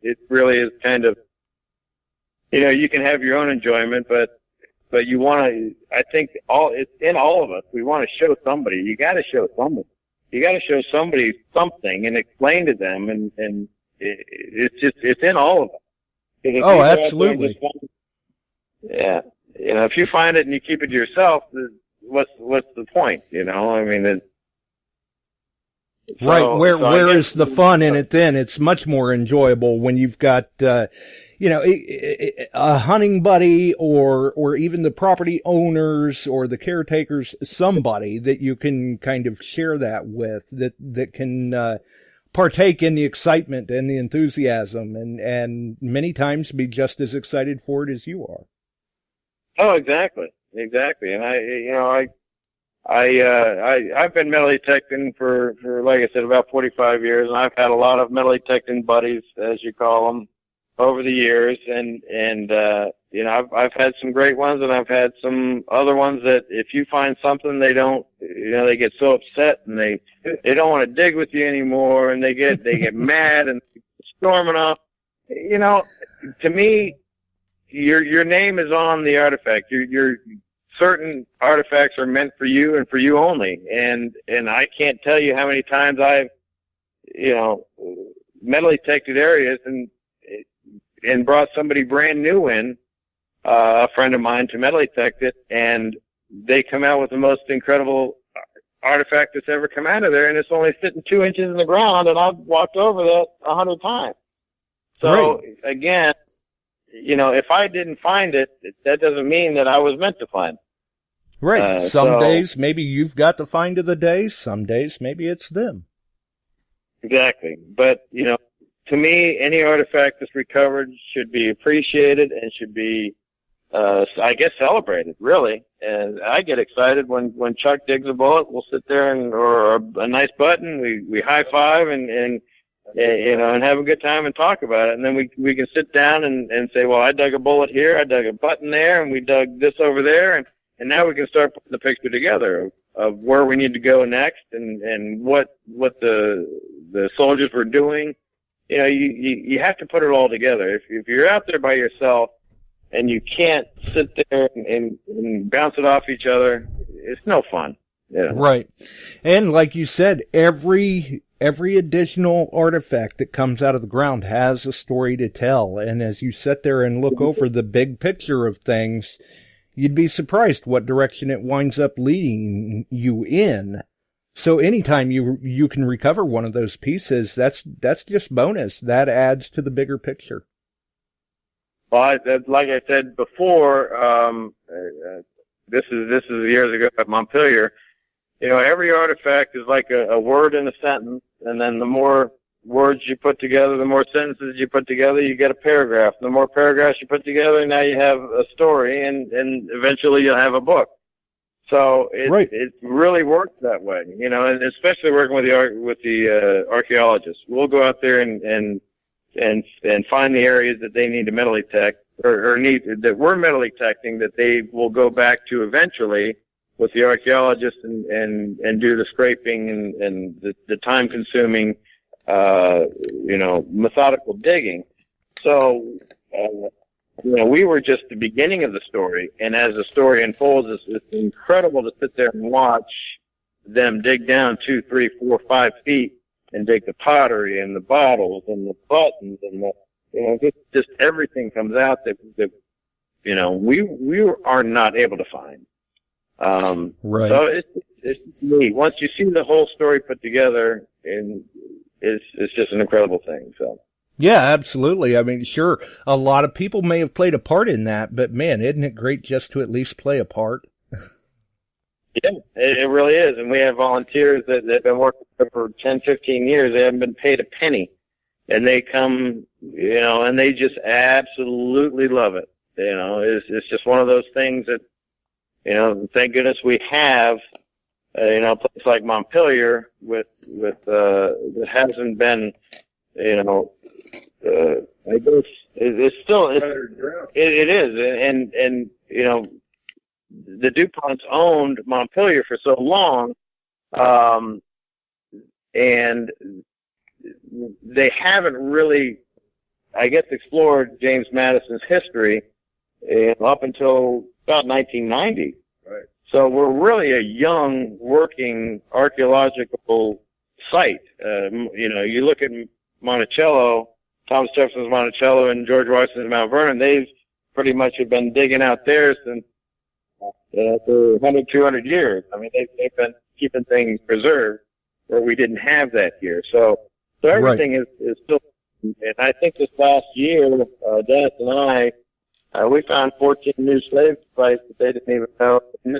it really is kind of, you can have your own enjoyment, but you want to, I think it's in all of us. We want to show somebody. You got to show somebody. You got to show somebody something and explain to them, and it's in all of us. Oh, absolutely. Yeah. If you find it and you keep it to yourself, what's the point? Right. Where is the fun in it then? It's much more enjoyable when you've got, a hunting buddy or even the property owners or the caretakers, somebody that you can kind of share that with, that can, partake in the excitement and the enthusiasm and many times be just as excited for it as you are. Oh, exactly. And I've been metal detecting for, like I said, about 45 years, and I've had a lot of metal detecting buddies, as you call them, over the years, and I've had some great ones, and I've had some other ones that if you find something, they don't, they get so upset, and they don't want to dig with you anymore, and they get mad and storming off. To me, your name is on the artifact. Your certain artifacts are meant for you and for you only, and I can't tell you how many times I've metal detected areas and brought somebody brand new in, a friend of mine, to metal detect it, and they come out with the most incredible artifact that's ever come out of there, and it's only sitting 2 inches in the ground, and I've walked over that 100 times. So, right. Again, if I didn't find it, that doesn't mean that I was meant to find it. Right. Some days maybe you've got the find of the day. Some days maybe it's them. Exactly. But, to me, any artifact that's recovered should be appreciated and should be, I guess, celebrated, really. And I get excited when Chuck digs a bullet. We'll sit there or a nice button. We high five and have a good time and talk about it. And then we can sit down and say, well, I dug a bullet here, I dug a button there, and we dug this over there, and now we can start putting the picture together of where we need to go next and what the soldiers were doing. You have to put it all together. If you're out there by yourself and you can't sit there and bounce it off each other, it's no fun. Right. And like you said, every additional artifact that comes out of the ground has a story to tell. And as you sit there and look over the big picture of things, you'd be surprised what direction it winds up leading you in. So anytime you can recover one of those pieces, that's just bonus. That adds to the bigger picture. Well, like I said before, this is years ago at Montpelier. Every artifact is like a word in a sentence, and then the more words you put together, the more sentences you put together, you get a paragraph. The more paragraphs you put together, now you have a story, and eventually you'll have a book. So it really works that way, and especially working with the archaeologists. We'll go out there and find the areas that they need to metal detect or need that we're metal detecting that they will go back to eventually with the archaeologists and do the scraping and the time consuming methodical digging. So we were just the beginning of the story, and as the story unfolds, it's incredible to sit there and watch them dig down 2, 3, 4, 5 feet and dig the pottery and the bottles and the buttons and just everything comes out that we are not able to find. Right. So it's neat. Once you see the whole story put together, and it's just an incredible thing. So. Yeah, absolutely. I mean, sure, a lot of people may have played a part in that, but man, isn't it great just to at least play a part? Yeah, it really is. And we have volunteers that have been working for 10, 15 years. They haven't been paid a penny. and they come, and they just absolutely love it. It's just one of those things that, thank goodness we have, a place like Montpelier with that hasn't been, I guess it's still, it is. And, the DuPonts owned Montpelier for so long, and they haven't really, I guess, explored James Madison's history up until about 1990. Right. So we're really a young, working archaeological site. You look at Monticello, Thomas Jefferson's Monticello and George Washington's Mount Vernon, they've pretty much have been digging out there since for 100, 200 years. I mean, they've been keeping things preserved where we didn't have that here. So everything is still, and I think this last year, Dennis and I, we found 14 new slave sites that they didn't even know. And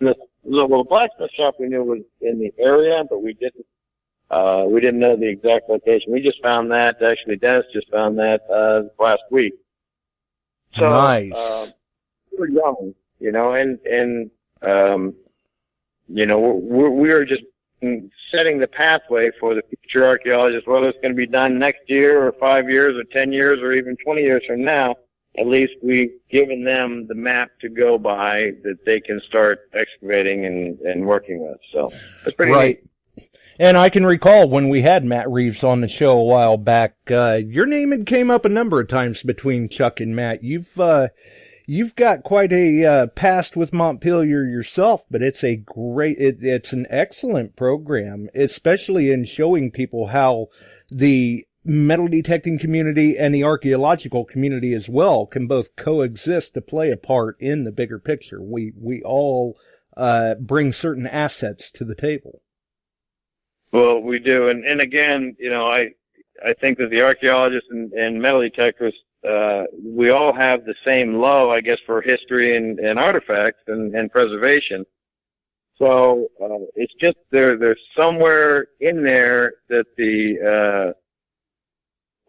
this little blacksmith shop we knew was in the area, but we didn't know the exact location. We just found that. Actually, Dennis just found that last week. So, nice. We're young, we are just setting the pathway for the future archaeologists, whether it's going to be done next year or 5 years or 10 years or even 20 years from now. At least we've given them the map to go by that they can start excavating and working with. So it's pretty neat. And I can recall when we had Matt Reeves on the show a while back, your name had came up a number of times between Chuck and Matt. You've got quite a past with Montpelier yourself, but it's it's an excellent program, especially in showing people how the metal detecting community and the archaeological community as well can both coexist to play a part in the bigger picture. We all bring certain assets to the table. Well, we do, and again, I think that the archaeologists and metal detectors, we all have the same love, I guess, for history and artifacts and preservation. So it's just there's somewhere in there that the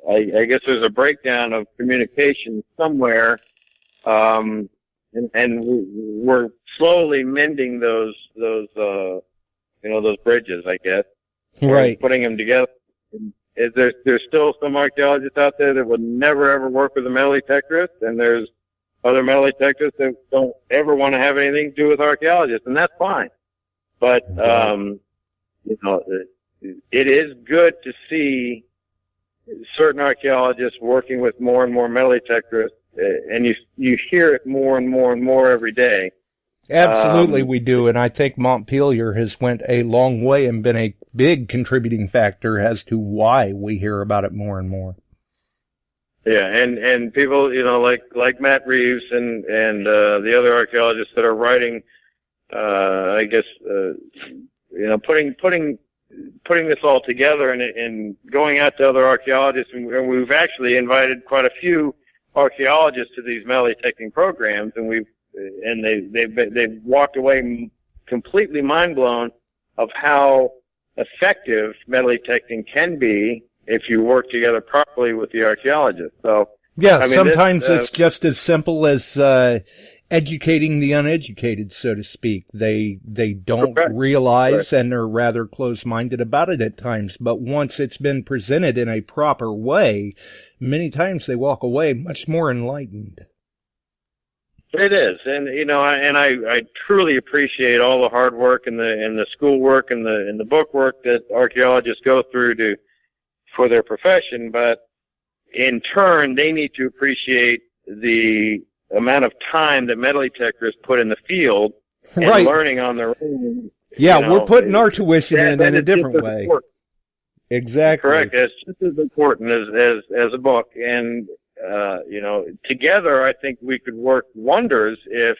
I guess there's a breakdown of communication somewhere, and we're slowly mending those bridges, I guess. Right. Putting them together. There's still some archaeologists out there that would never ever work with a metal detectorist, and there's other metal detectorists that don't ever want to have anything to do with archaeologists, and that's fine. But it is good to see certain archaeologists working with more and more metal detectorists, and you hear it more and more and more every day. Absolutely, we do, and I think Montpelier has went a long way and been a big contributing factor as to why we hear about it more and more. Yeah, and people, like Matt Reeves and the other archaeologists that are writing, I guess, putting this all together and going out to other archaeologists, and we've actually invited quite a few archaeologists to these metal detecting programs, and they've walked away completely mind blown of how effective metal detecting can be if you work together properly with the archaeologists. So yeah, sometimes it's just as simple as educating the uneducated, so to speak. They don't realize, and they're rather close-minded about it at times. But once it's been presented in a proper way, many times they walk away much more enlightened. It is, and I truly appreciate all the hard work and the school work and the book work that archaeologists go through for their profession. But in turn, they need to appreciate the amount of time that metal detectors put in the field and learning on their own. Yeah, we're putting our tuition in a different way. Important. Exactly. Correct. It's just as important as a book. And together, I think we could work wonders if,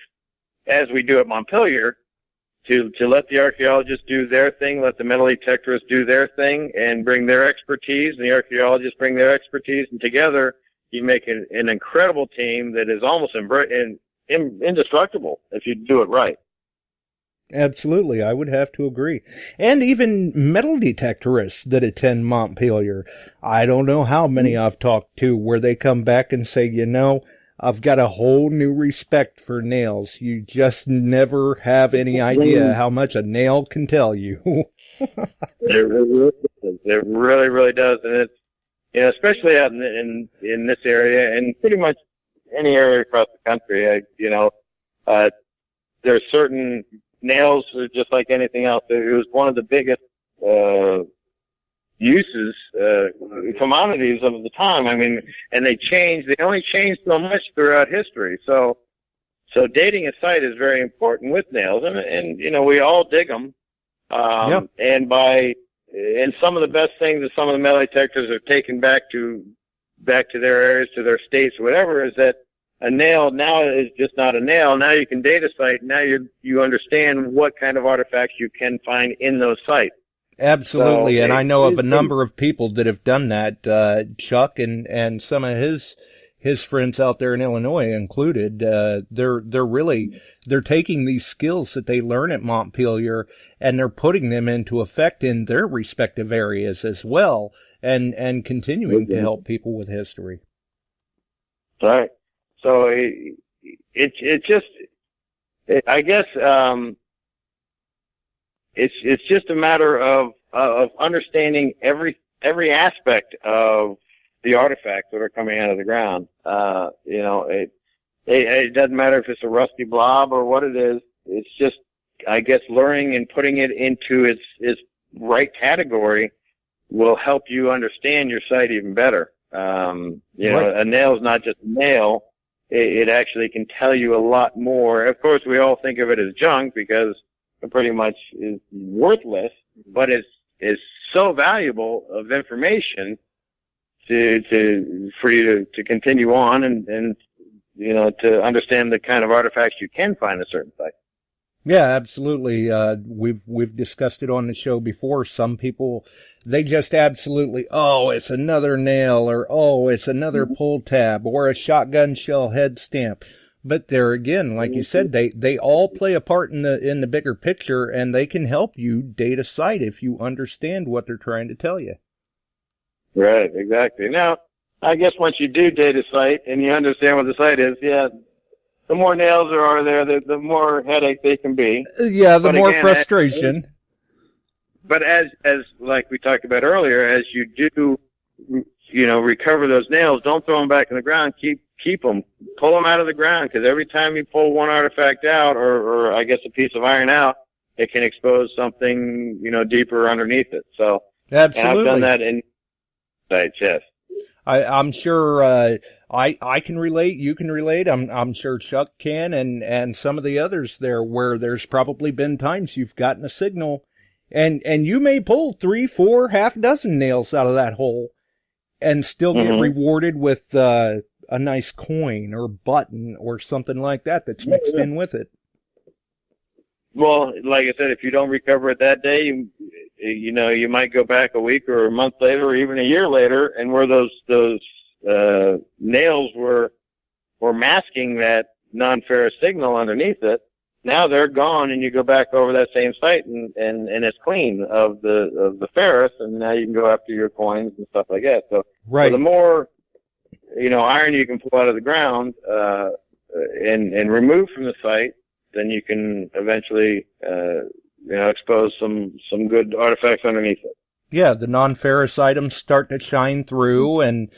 as we do at Montpelier, to let the archaeologists do their thing, let the metal detectorists do their thing, and bring their expertise, and the archaeologists bring their expertise, and together you make an incredible team that is almost indestructible if you do it right. Absolutely, I would have to agree. And even metal detectorists that attend Montpelier, I don't know how many I've talked to where they come back and say, I've got a whole new respect for nails. You just never have any idea how much a nail can tell you. It really, really does. And it's, especially out in this area and pretty much any area across the country, there's certain nails are just like anything else. It was one of the biggest uses, commodities of the time. I mean, and they only changed so much throughout history. So dating a site is very important with nails, and we all dig them. Yep. And some of the best things that some of the metal detectors are taken back to their areas, to their states, whatever, is that a nail now is just not a nail. Now you can date a site. Now you understand what kind of artifacts you can find in those sites. Absolutely, and I know of a number of people that have done that. Chuck and some of his friends out there in Illinois included. They're taking these skills that they learn at Montpelier and they're putting them into effect in their respective areas as well, and continuing to help people with history. Right. So I guess it's just a matter of understanding every aspect of the artifacts that are coming out of the ground. It doesn't matter if it's a rusty blob or what it is. It's just, I guess, learning and putting it into its right category will help you understand your site even better. Right. A nail is not just a nail. It actually can tell you a lot more. Of course, we all think of it as junk because it pretty much is worthless, but it's so valuable of information for you to continue on and to understand the kind of artifacts you can find at certain sites. Yeah, absolutely. We've discussed it on the show before. Some people, they just absolutely, it's another nail, or it's another pull tab, or a shotgun shell head stamp. But there again, like you said, they all play a part in the bigger picture, and they can help you date a site if you understand what they're trying to tell you. Right, exactly. Now, I guess once you do date a site and you understand what the site is, the more nails there are there, the more headache they can be. Yeah, the more frustration. But as like we talked about earlier, as you do, recover those nails, don't throw them back in the ground. Keep them. Pull them out of the ground, because every time you pull one artifact out, or I guess a piece of iron out, it can expose something, deeper underneath it. So, absolutely. And I've done that in sites, yes. I'm sure I can relate. You can relate. I'm sure Chuck can, and some of the others there, where there's probably been times you've gotten a signal, and you may pull 3, 4, half dozen nails out of that hole, and still get rewarded with a nice coin or button or something like that that's mixed in with it. Well, like I said, if you don't recover it that day, you might go back a week or a month later or even a year later, and where those nails were masking that non-ferrous signal underneath it, now they're gone, and you go back over that same site and it's clean of the ferrous, and now you can go after your coins and stuff like that. So, right. So the more iron you can pull out of the ground and remove from the site, then you can eventually expose some good artifacts underneath it. Yeah, the non-ferrous items start to shine through, and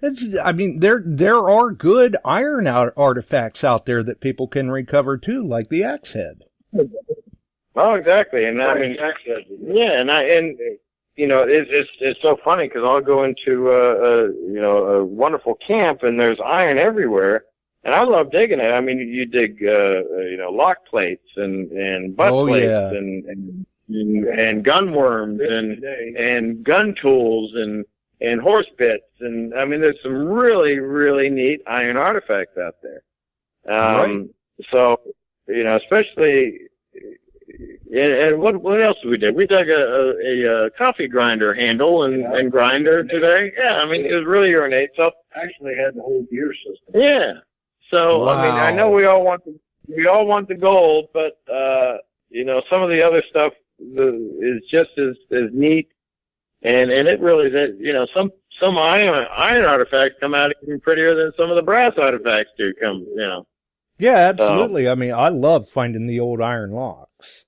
there are good iron artifacts out there that people can recover too, like the axe head. Oh, exactly, and it's so funny because I'll go into a wonderful camp and there's iron everywhere. And I love digging it. I mean, you dig, lock plates and butt plates and gun worms and gun tools and horse bits. And I mean, there's some really, really neat iron artifacts out there. Right. So, especially, and what else did we do? We dug a coffee grinder handle and grinder today. Yeah. I mean, it was really ornate. So Actually had the whole gear system. yeah. So, wow. I mean, I know we all want the gold, but, some of the other stuff is just as neat, and it really is. Some iron artifacts come out even prettier than some of the brass artifacts do come. Yeah, absolutely. I mean, I love finding the old iron locks.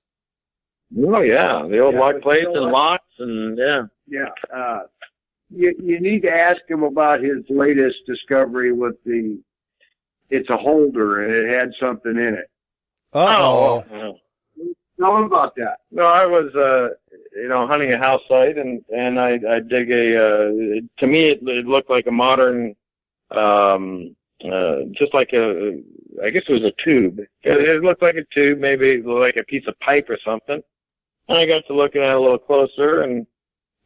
Oh yeah, the old lock plates and locks, and yeah. Yeah. You need to ask him about his latest discovery with it's a holder and it had something in it. Uh-oh. Tell him about that. No, I was, hunting a house site, and I dig to me it looked like a modern, just like I guess it was a tube. It looked like a tube, maybe like a piece of pipe or something. And I got to looking at it a little closer, and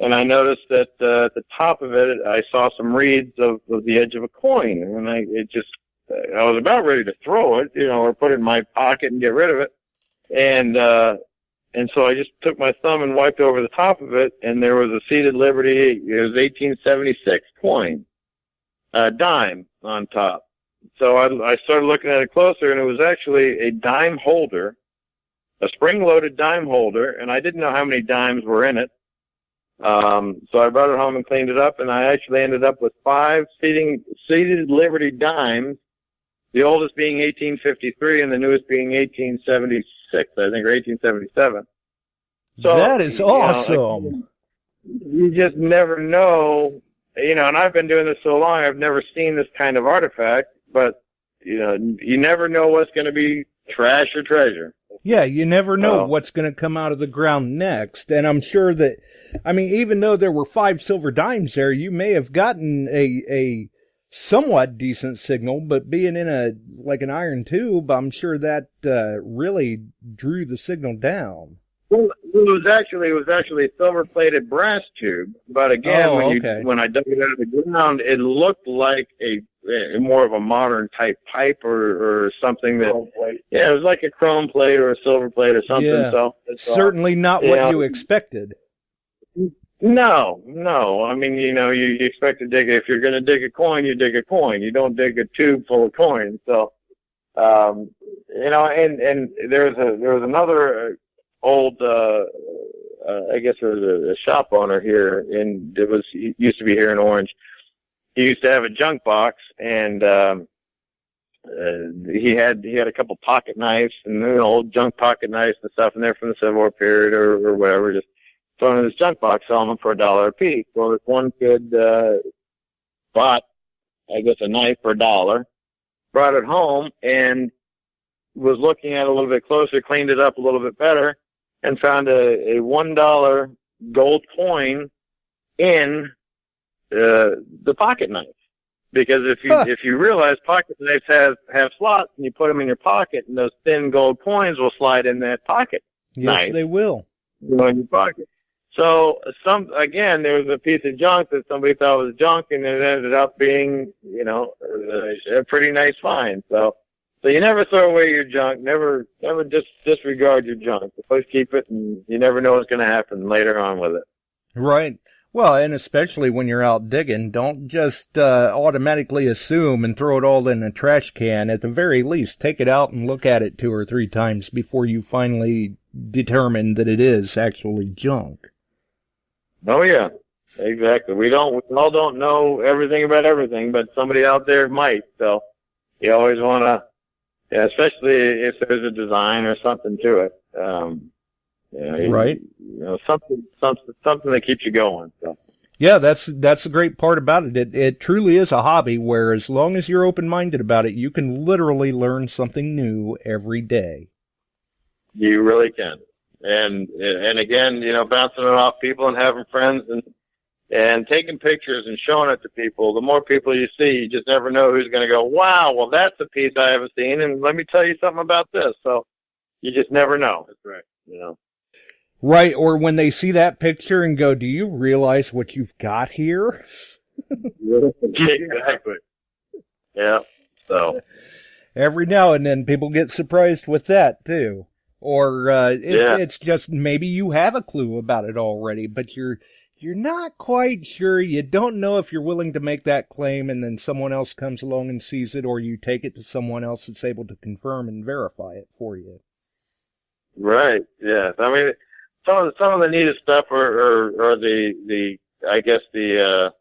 I noticed that at the top of it, I saw some reeds of the edge of a coin, and I was about ready to throw it, or put it in my pocket and get rid of it. And so I just took my thumb and wiped over the top of it, and there was a seated Liberty. It was 1876 coin, dime on top. So I started looking at it closer, and it was actually a dime holder, a spring-loaded dime holder, and I didn't know how many dimes were in it. So I brought it home and cleaned it up, and I actually ended up with 5 seated Liberty dimes, the oldest being 1853 and the newest being 1876, I think, or 1877. So that is awesome. You just never know, and I've been doing this so long, I've never seen this kind of artifact, but, you never know what's going to be trash or treasure. Yeah, you never know what's going to come out of the ground next. And I'm sure that, even though there were 5 silver dimes there, you may have gotten a somewhat decent signal, but being in an iron tube, I'm sure that really drew the signal down. Well, it was actually a silver-plated brass tube, but again, when I dug it out of the ground, it looked like a more of a modern type pipe or something that, it was like a chrome plate or a silver plate or something. Yeah, so certainly not what you expected. No. You expect to dig, if you're going to dig a coin, you dig a coin. You don't dig a tube full of coins. So, and there was another old, I guess there was a shop owner here he used to be here in Orange. He used to have a junk box, and he had a couple pocket knives and old junk pocket knives and stuff in there from the Civil War period or whatever, just thrown in this junk box, selling them for $1 a piece. Well, this one kid bought, I guess, a knife for $1, brought it home, and was looking at it a little bit closer, cleaned it up a little bit better, and found a $1 gold coin in the pocket knife. Because if you realize pocket knives have slots, and you put them in your pocket, and those thin gold coins will slide in that pocket knife. Yes, they will. In your pocket. So there was a piece of junk that somebody thought was junk, and it ended up being, a pretty nice find. So you never throw away your junk. Never disregard your junk. Always keep it, and you never know what's going to happen later on with it. Right. Well, and especially when you're out digging, don't just automatically assume and throw it all in a trash can. At the very least, take it out and look at it 2 or 3 times before you finally determine that it is actually junk. Oh yeah, exactly. We all don't know everything about everything, but somebody out there might. So you always want to, especially if there's a design or something to it. Right. Something that keeps you going. So. Yeah, that's the great part about it. It truly is a hobby where, as long as you're open-minded about it, you can literally learn something new every day. You really can. And again, bouncing it off people and having friends and taking pictures and showing it to people. The more people you see, you just never know who's going to go, wow, well, that's a piece I haven't seen, and let me tell you something about this. So you just never know. That's right. Right, or when they see that picture and go, do you realize what you've got here? Exactly. Yeah, so. Every now and then people get surprised with that, too. Or it's just maybe you have a clue about it already, but you're not quite sure. You don't know if you're willing to make that claim, and then someone else comes along and sees it, or you take it to someone else that's able to confirm and verify it for you. Right. Yeah. I mean, some of the neatest stuff are the I guess the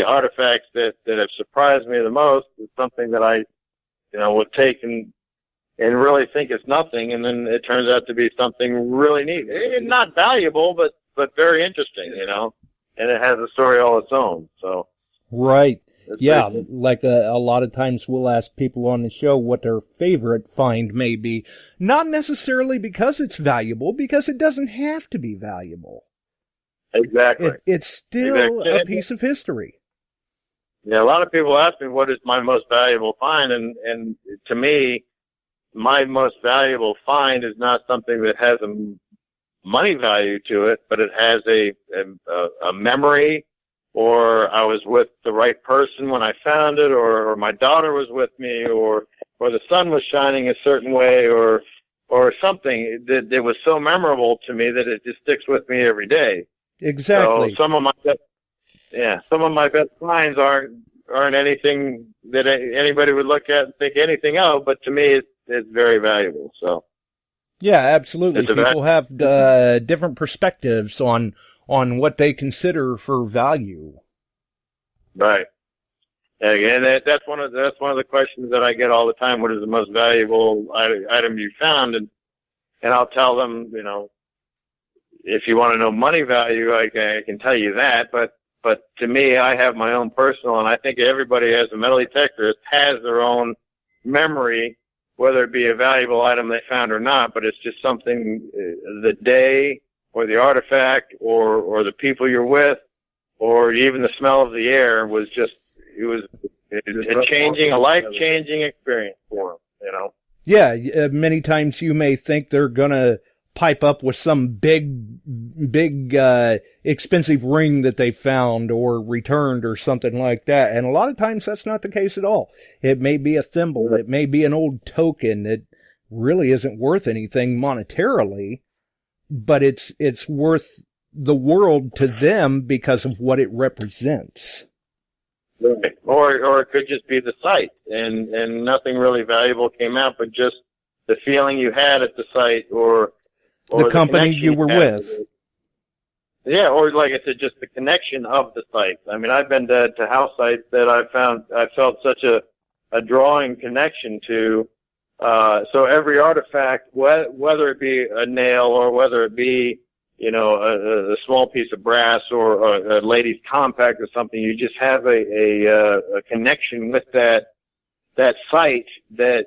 artifacts that have surprised me the most is something that I would take and really think it's nothing, and then it turns out to be something really neat. Not valuable, but very interesting, and it has a story all its own. So right. Yeah, like a lot of times we'll ask people on the show what their favorite find may be. Not necessarily because it's valuable, because it doesn't have to be valuable. Exactly. It's still a piece of history. Yeah, a lot of people ask me what is my most valuable find, and to me, my most valuable find is not something that has a money value to it, but it has a memory, or I was with the right person when I found it, or my daughter was with me, or the sun was shining a certain way, or something that was so memorable to me that it just sticks with me every day. Exactly. So some of my best finds aren't anything that anybody would look at and think anything of, but to me it's very valuable. So yeah, absolutely. People have different perspectives on what they consider for value. Right. And that's one of the questions that I get all the time. What is the most valuable item you found? And I'll tell them, if you want to know money value, I can tell you that. But to me, I have my own personal, and I think everybody has a metal detector has their own memory, whether it be a valuable item they found or not. But it's just something, the day or the artifact or the people you're with, or even the smell of the air was just, it was a life-changing experience for them, Yeah, many times you may think they're gonna pipe up with some big, expensive ring that they found or returned or something like that. And a lot of times that's not the case at all. It may be a thimble. It may be an old token that really isn't worth anything monetarily, but it's worth the world to them because of what it represents. Right. Or it could just be the site and nothing really valuable came out, but just the feeling you had at the site or the company you were with. Yeah, or like I said, just the connection of the site. I mean, I've been to house sites that I felt such a drawing connection to. So every artifact, whether it be a nail or whether it be, a small piece of brass or a lady's compact or something, you just have a connection with that site that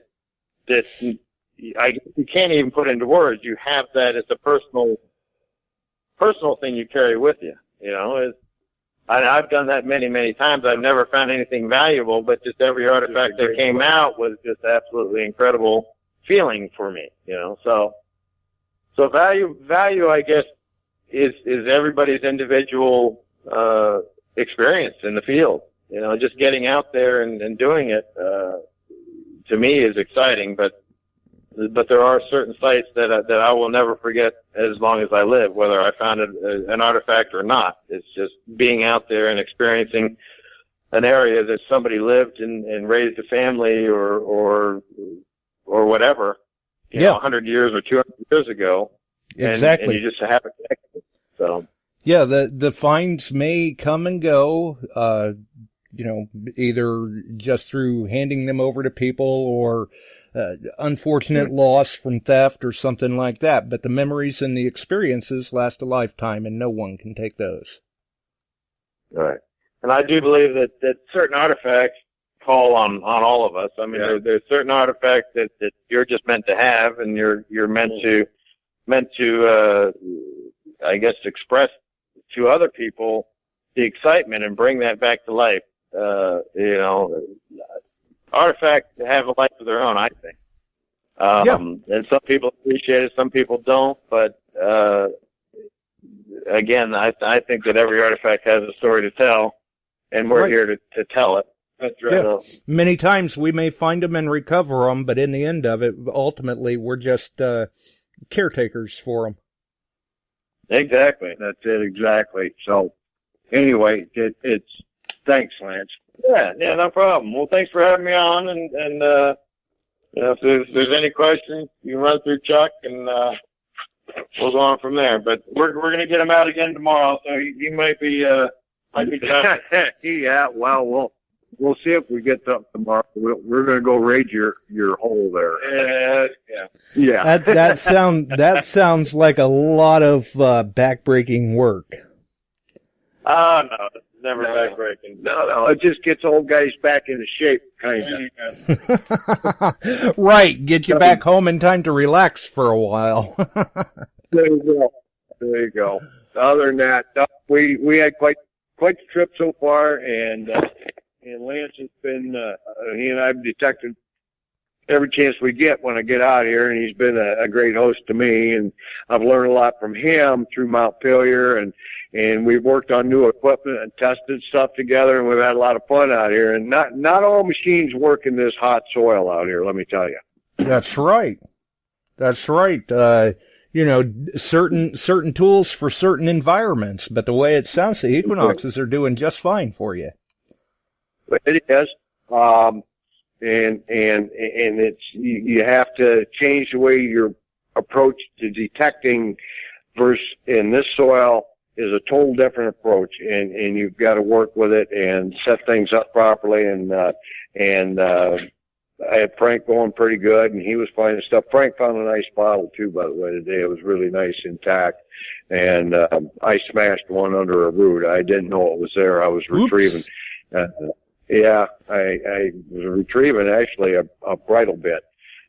you can't even put into words. You have that as a personal thing you carry with you. I've done that many, many times. I've never found anything valuable, but just every artifact that came out was just absolutely incredible feeling for me. So value, I guess, is everybody's individual experience in the field. Just getting out there and doing it to me is exciting, but there are certain sites that I will never forget as long as I live, whether I found an artifact or not. It's just being out there and experiencing an area that somebody lived and raised a family or whatever, 100 years or 200 years ago. Exactly. And you just have a connection. So. Yeah, the finds may come and go, either just through handing them over to people or unfortunate loss from theft or something like that. But the memories and the experiences last a lifetime, and no one can take those. Right. And I do believe that certain artifacts call on all of us. I mean, there's certain artifacts that you're just meant to have, and you're meant to I guess express to other people the excitement and bring that back to life. Artifacts have a life of their own, I think. And some people appreciate it, some people don't, but again, I think that every artifact has a story to tell, and we're here to tell it. That's right. Yeah. Many times we may find them and recover them, but in the end of it, ultimately, we're just caretakers for them. Exactly. That's it, exactly. So, anyway, it's thanks, Lance. Yeah, no problem. Well, thanks for having me on, and If there's any questions, you run through Chuck, and we'll go on from there. But we're going to get him out again tomorrow, so he might be done. Yeah, well, we'll see if we get something tomorrow. We're going to go raid your hole there. Yeah. That sounds like a lot of backbreaking work. Oh, no, it's never backbreaking. No, it just gets old guys back into shape, kind of. Right, get you back home in time to relax for a while. There you go. Other than that, we had quite the trip so far, and Lance has been, he and I have detected every chance we get when I get out here, and he's been a great host to me, and I've learned a lot from him through Mount Pillier, and we've worked on new equipment and tested stuff together, and we've had a lot of fun out here, and not all machines work in this hot soil out here, let me tell you. That's right. Certain tools for certain environments, but the way it sounds, the Equinoxes are doing just fine for you. It is. And it's, you have to change the way your approach to detecting versus in this soil is a total different approach, and you've got to work with it and set things up properly, and I had Frank going pretty good, and he was finding stuff. Frank found a nice bottle too, by the way, today. It was really nice, intact, and I smashed one under a root. I didn't know it was there. I was retrieving. I was retrieving actually a bridle bit,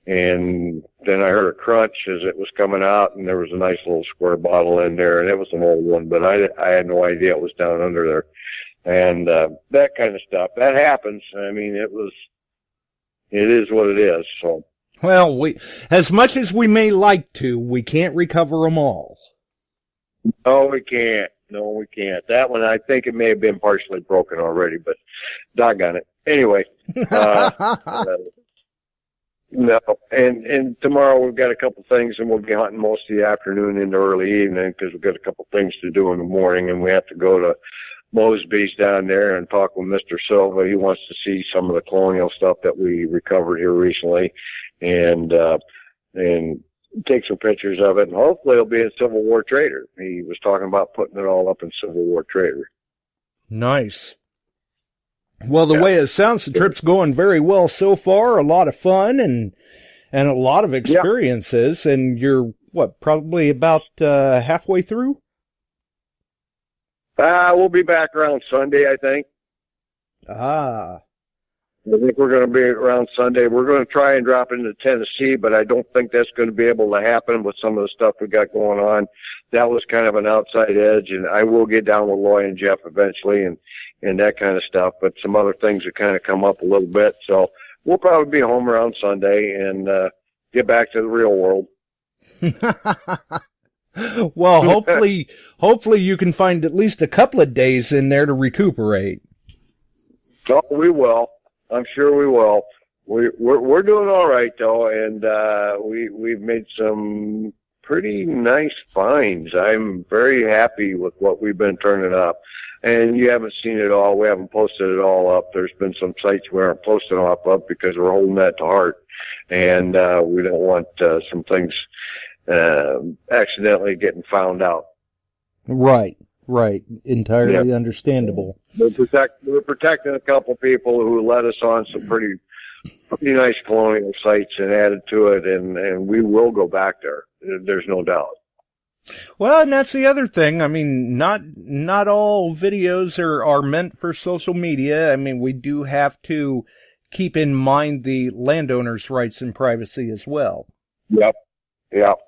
and then I heard a crunch as it was coming out, and there was a nice little square bottle in there, and it was an old one, but I had no idea it was down under there, and that kind of stuff. That happens. I mean, it is what it is. So, well, as much as we may like to, we can't recover them all. No, we can't. That one, I think it may have been partially broken already, but doggone it. Anyway, no. And tomorrow we've got a couple things, and we'll be hunting most of the afternoon into early evening because we've got a couple things to do in the morning, and we have to go to Mosby's down there and talk with Mr. Silva. He wants to see some of the colonial stuff that we recovered here recently, and take some pictures of it, and hopefully it'll be a Civil War Trader. He was talking about putting it all up in Civil War Trader. Nice. Well, the way it sounds, the trip's going very well so far. A lot of fun and a lot of experiences. Yeah. And you're, probably about halfway through? We'll be back around Sunday, I think. I think we're going to be around Sunday. We're going to try and drop into Tennessee, but I don't think that's going to be able to happen with some of the stuff we got going on. That was kind of an outside edge, and I will get down with Loy and Jeff eventually and that kind of stuff, but some other things have kind of come up a little bit. So we'll probably be home around Sunday and get back to the real world. Well, hopefully you can find at least a couple of days in there to recuperate. Oh, we will. I'm sure we will. We're doing all right though, and we've made some pretty nice finds. I'm very happy with what we've been turning up. And you haven't seen it all. We haven't posted it all up. There's been some sites we aren't posting off up because we're holding that to heart, and we don't want some things accidentally getting found out. Right. Entirely understandable. We're protecting a couple people who led us on some pretty nice colonial sites and added to it, and we will go back there. There's no doubt. Well, and that's the other thing. I mean, not all videos are meant for social media. I mean, we do have to keep in mind the landowner's rights and privacy as well. Yep.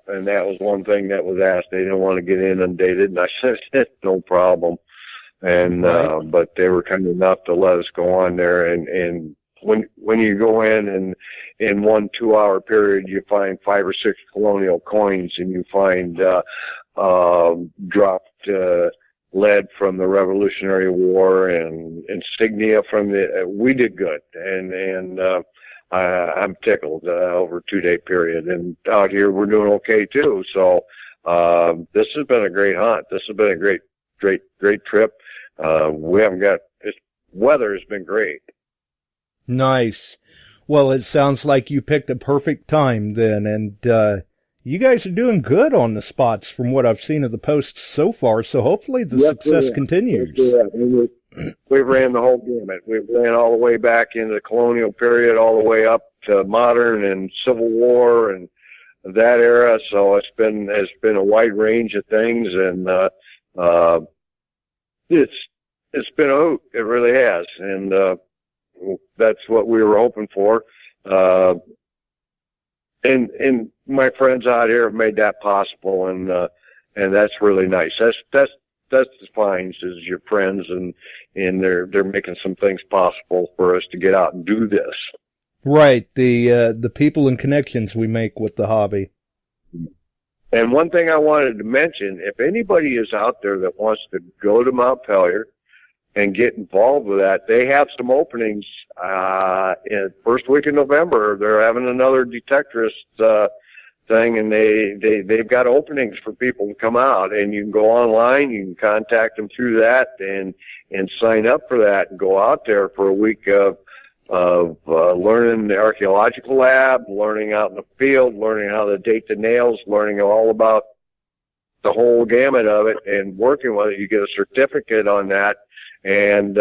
And that was one thing that was asked. They didn't want to get inundated, and I said, no problem. And, but they were kind enough to let us go on there. And when you go in 1 2-hour period, you find 5 or 6 colonial coins, and you find, dropped, lead from the Revolutionary War and insignia from we did good. And I'm tickled, over a 2-day period. And out here, we're doing okay too. So, this has been a great hunt. This has been a great trip. Weather has been great. Nice. Well, it sounds like you picked a perfect time then, and you guys are doing good on the spots from what I've seen of the posts so far, so hopefully the success continues. We ran the whole gamut. We ran all the way back into the colonial period, all the way up to modern and Civil War and that era. So it's been a wide range of things, and it's been a hoot. It really has, and that's what we were hoping for. And my friends out here have made that possible, and that's really nice. That's the Finds is your friends, and they're making some things possible for us to get out and do this. Right, the people and connections we make with the hobby. And one thing I wanted to mention, if anybody is out there that wants to go to Mount Pelier and get involved with that, they have some openings in first week in November. They're having another Detectorist thing, and they've got openings for people to come out, and you can go online, you can contact them through that and sign up for that and go out there for a week of learning the archaeological lab, learning out in the field, learning how to date the nails, learning all about the whole gamut of it, and working with it. You get a certificate on that, and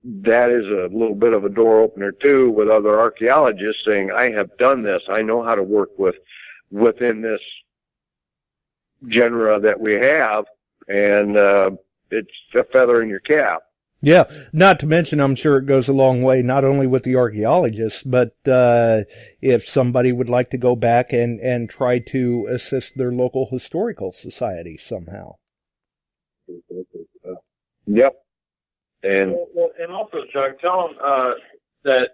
that is a little bit of a door opener too with other archaeologists saying, I have done this. I know how to work within this genre that we have, and it's a feather in your cap. Yeah, not to mention, I'm sure it goes a long way, not only with the archaeologists, but if somebody would like to go back and try to assist their local historical society somehow. Yep. And also, Chuck, tell them that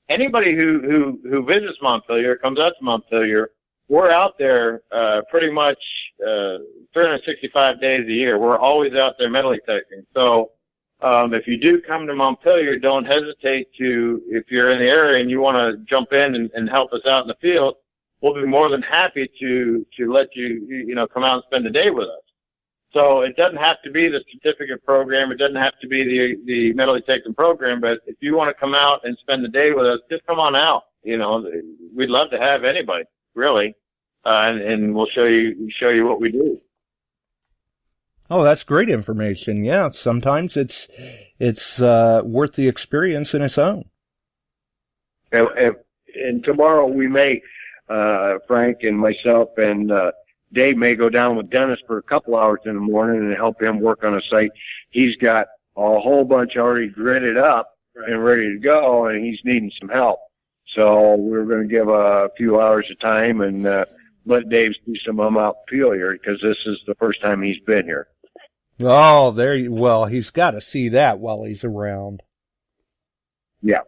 anybody who visits Montpelier, comes out to Montpelier, we're out there pretty much 365 days a year. We're always out there metal detecting. So if you do come to Montpelier, don't hesitate to, if you're in the area and you want to jump in and help us out in the field, we'll be more than happy to let you come out and spend a day with us. So it doesn't have to be the certificate program. It doesn't have to be the metal detecting program. But if you want to come out and spend the day with us, just come on out. We'd love to have anybody, really, and we'll show you what we do. Oh, that's great information. Yeah, sometimes it's worth the experience in its own. And tomorrow we may, Frank and myself and Dave may go down with Dennis for a couple hours in the morning and help him work on a site. He's got a whole bunch already gridded up and ready to go, and he's needing some help. So we're going to give a few hours of time and let Dave see some of them out feel here, because this is the first time he's been here. Oh, well, he's got to see that while he's around. Yeah.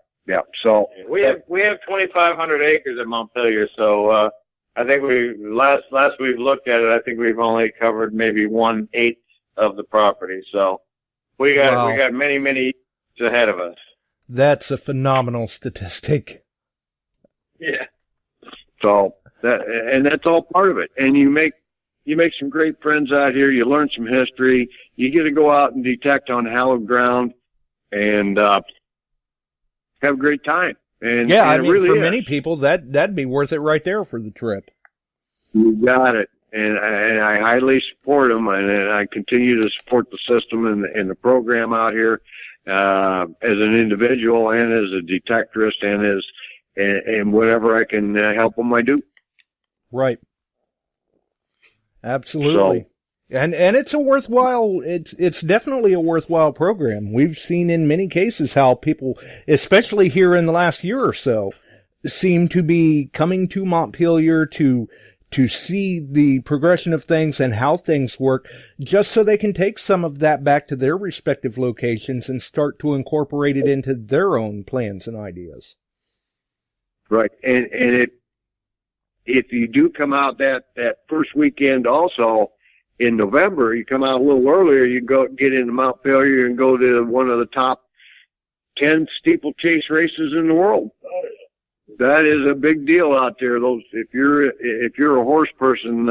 So we have 2,500 acres at Montpelier, so I think last we've looked at it, I think we've only covered maybe 1/8 of the property. So we got many years ahead of us. That's a phenomenal statistic. Yeah. So that's all part of it. And you make some great friends out here. You learn some history. You get to go out and detect on hallowed ground and have a great time. And yeah, and really for is. many people, that'd be worth it right there for the trip. You got it. And I highly support them, and I continue to support the system and the program out here as an individual and as a detectorist and whatever I can help them, I do. Right. Absolutely. And it's a worthwhile, it's definitely a worthwhile program. We've seen in many cases how people, especially here in the last year or so, seem to be coming to Montpelier to see the progression of things and how things work, just so they can take some of that back to their respective locations and start to incorporate it into their own plans and ideas. Right. And if you do come out that first weekend also in November, you come out a little earlier, you go get into Montpelier and go to one of the top 10 steeplechase races in the world. That is a big deal out there. If you're a horse person,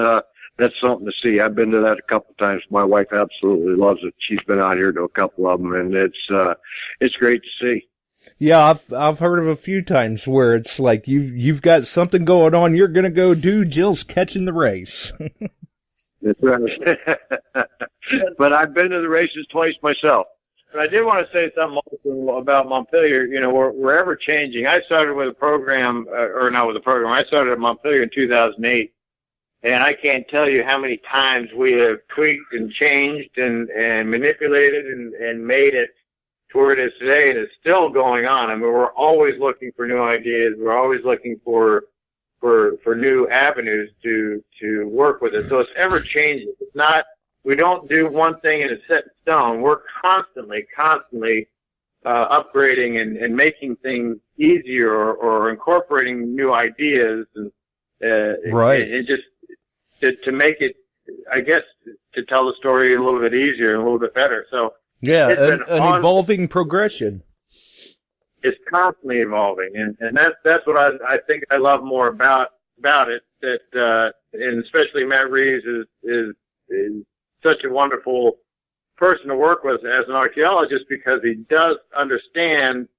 that's something to see. I've been to that a couple of times. My wife absolutely loves it. She's been out here to a couple of them, and it's great to see. Yeah, I've heard of a few times where it's like you've got something going on you're going to go do. Jill's catching the race. That's right. But I've been to the races twice myself. But I did want to say something also about Montpelier. You know, we're ever changing. I started with a program, or not with a program. I started at Montpelier in 2008, and I can't tell you how many times we have tweaked and changed and manipulated and made it to where it is today, and it's still going on. I mean, we're always looking for new ideas. We're always looking for new avenues to work with it. So it's ever changing. It's not. We don't do one thing and it's set in stone. We're constantly upgrading and making things easier or incorporating new ideas and right. And just to make it, I guess, to tell the story a little bit easier and a little bit better. So yeah, an evolving progression. It's constantly evolving, and that's what I think I love more about it. That and especially Matt Reeves is such a wonderful person to work with as an archaeologist, because he does understand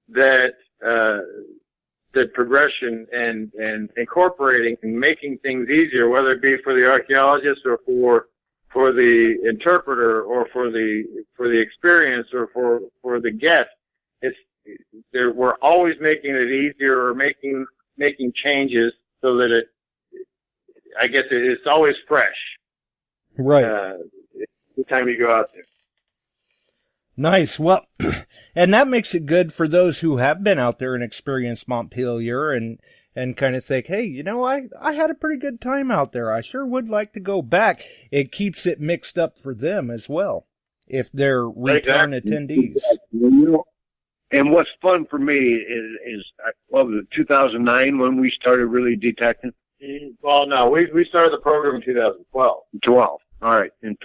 that that progression and incorporating and making things easier, whether it be for the archaeologist or for the interpreter or for the experience or for the guest. We're always making it easier or making changes so that it's always fresh. Right. The time you go out there. Nice. Well, and that makes it good for those who have been out there and experienced Montpelier and kind of think, hey, you know, I had a pretty good time out there. I sure would like to go back. It keeps it mixed up for them as well, if they're return attendees. And what's fun for me is what was it, 2009 when we started really detecting? Well, no, we started the program in 2012. 12. All right. In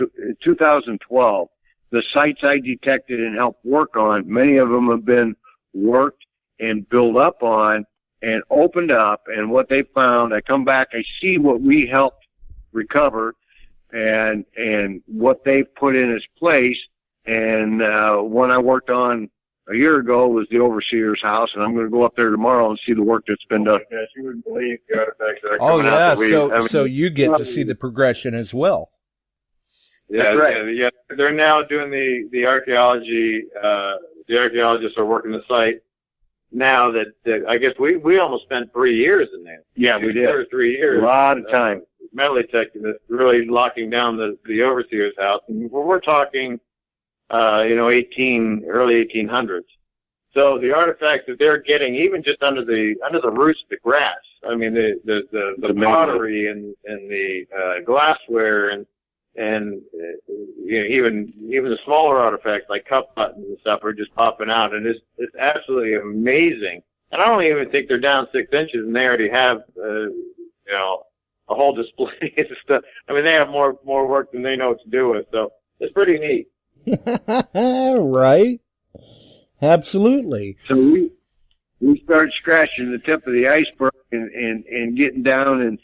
2012, the sites I detected and helped work on, many of them have been worked and built up on and opened up. And what they found, I come back, I see what we helped recover and what they put in its place. And one I worked on a year ago was the overseer's house, and I'm going to go up there tomorrow and see the work that's been done. Yes, you wouldn't believe the artifacts that are Oh, coming yeah, out. so you get to see the progression as well. Yeah, right. Yeah. They're now doing the archaeology. The archaeologists are working the site now. That I guess we almost spent 3 years in there. Yeah, we did. 2 or 3 years. A lot of time. Metal detecting this, really locking down the overseer's house. And we're talking, early 1800s. So the artifacts that they're getting, even just under the roots of the grass. I mean, the pottery and the glassware and even the smaller artifacts like cup buttons and stuff are just popping out, and it's absolutely amazing. And I don't even think they're down 6 inches, and they already have a whole display of stuff. I mean, they have more work than they know what to do with, so it's pretty neat. Right? Absolutely. So we started scratching the tip of the iceberg and getting down, and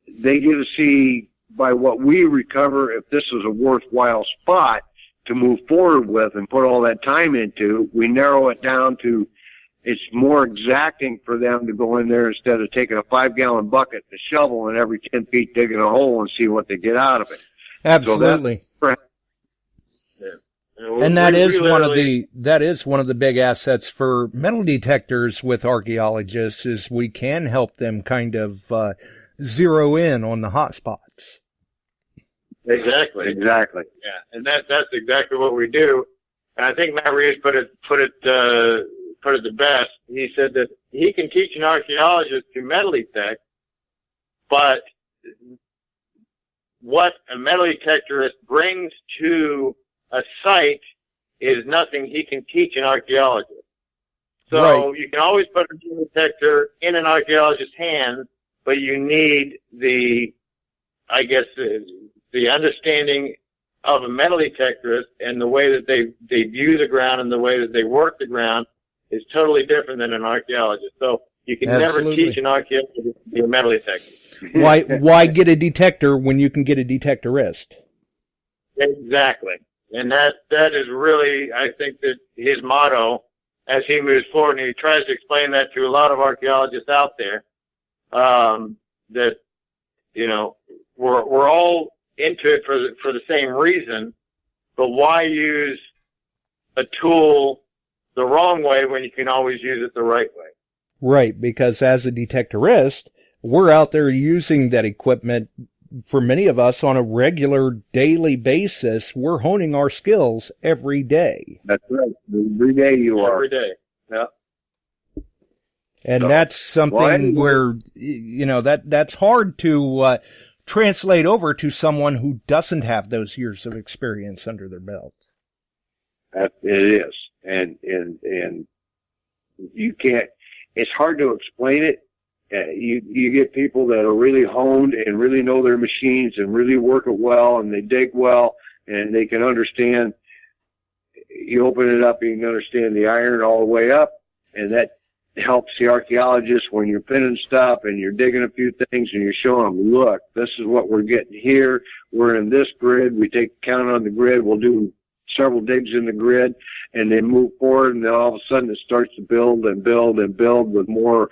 they get to see by what we recover if this is a worthwhile spot to move forward with and put all that time into. We narrow it down to it's more exacting for them to go in there instead of taking a 5-gallon bucket and a shovel and every 10 feet digging a hole and see what they get out of it. Absolutely. So and that is one of the big assets for metal detectors with archaeologists is we can help them kind of zero in on the hot spots. Exactly. Yeah, and that's exactly what we do. And I think Matt Reeves put it the best. He said that he can teach an archaeologist to metal detect, but what a metal detectorist brings to a site is nothing he can teach an archaeologist. So right. You can always put a metal detector in an archaeologist's hands, but you need the understanding of a metal detectorist, and the way that they view the ground and the way that they work the ground is totally different than an archaeologist. So you can never teach an archaeologist to be a metal detector. Why get a detector when you can get a detectorist? Exactly. And that is really, I think that his motto, as he moves forward, and he tries to explain that to a lot of archaeologists out there, that, you know, we're all into it for the same reason, but why use a tool the wrong way when you can always use it the right way? Right, because as a detectorist, we're out there using that equipment. For many of us on a regular daily basis, we're honing our skills every day. That's right. Every day you are. Every day. Yeah. And that's something where, you know, that's hard to translate over to someone who doesn't have those years of experience under their belt. It is. And you can't, it's hard to explain it. You get people that are really honed and really know their machines and really work it well, and they dig well, and they can understand. You open it up, you can understand the iron all the way up, and that helps the archaeologist when you're pinning stuff and you're digging a few things and you're showing them, look, this is what we're getting here. We're in this grid. We take count on the grid. We'll do several digs in the grid, and then move forward, and then all of a sudden it starts to build and build and build with more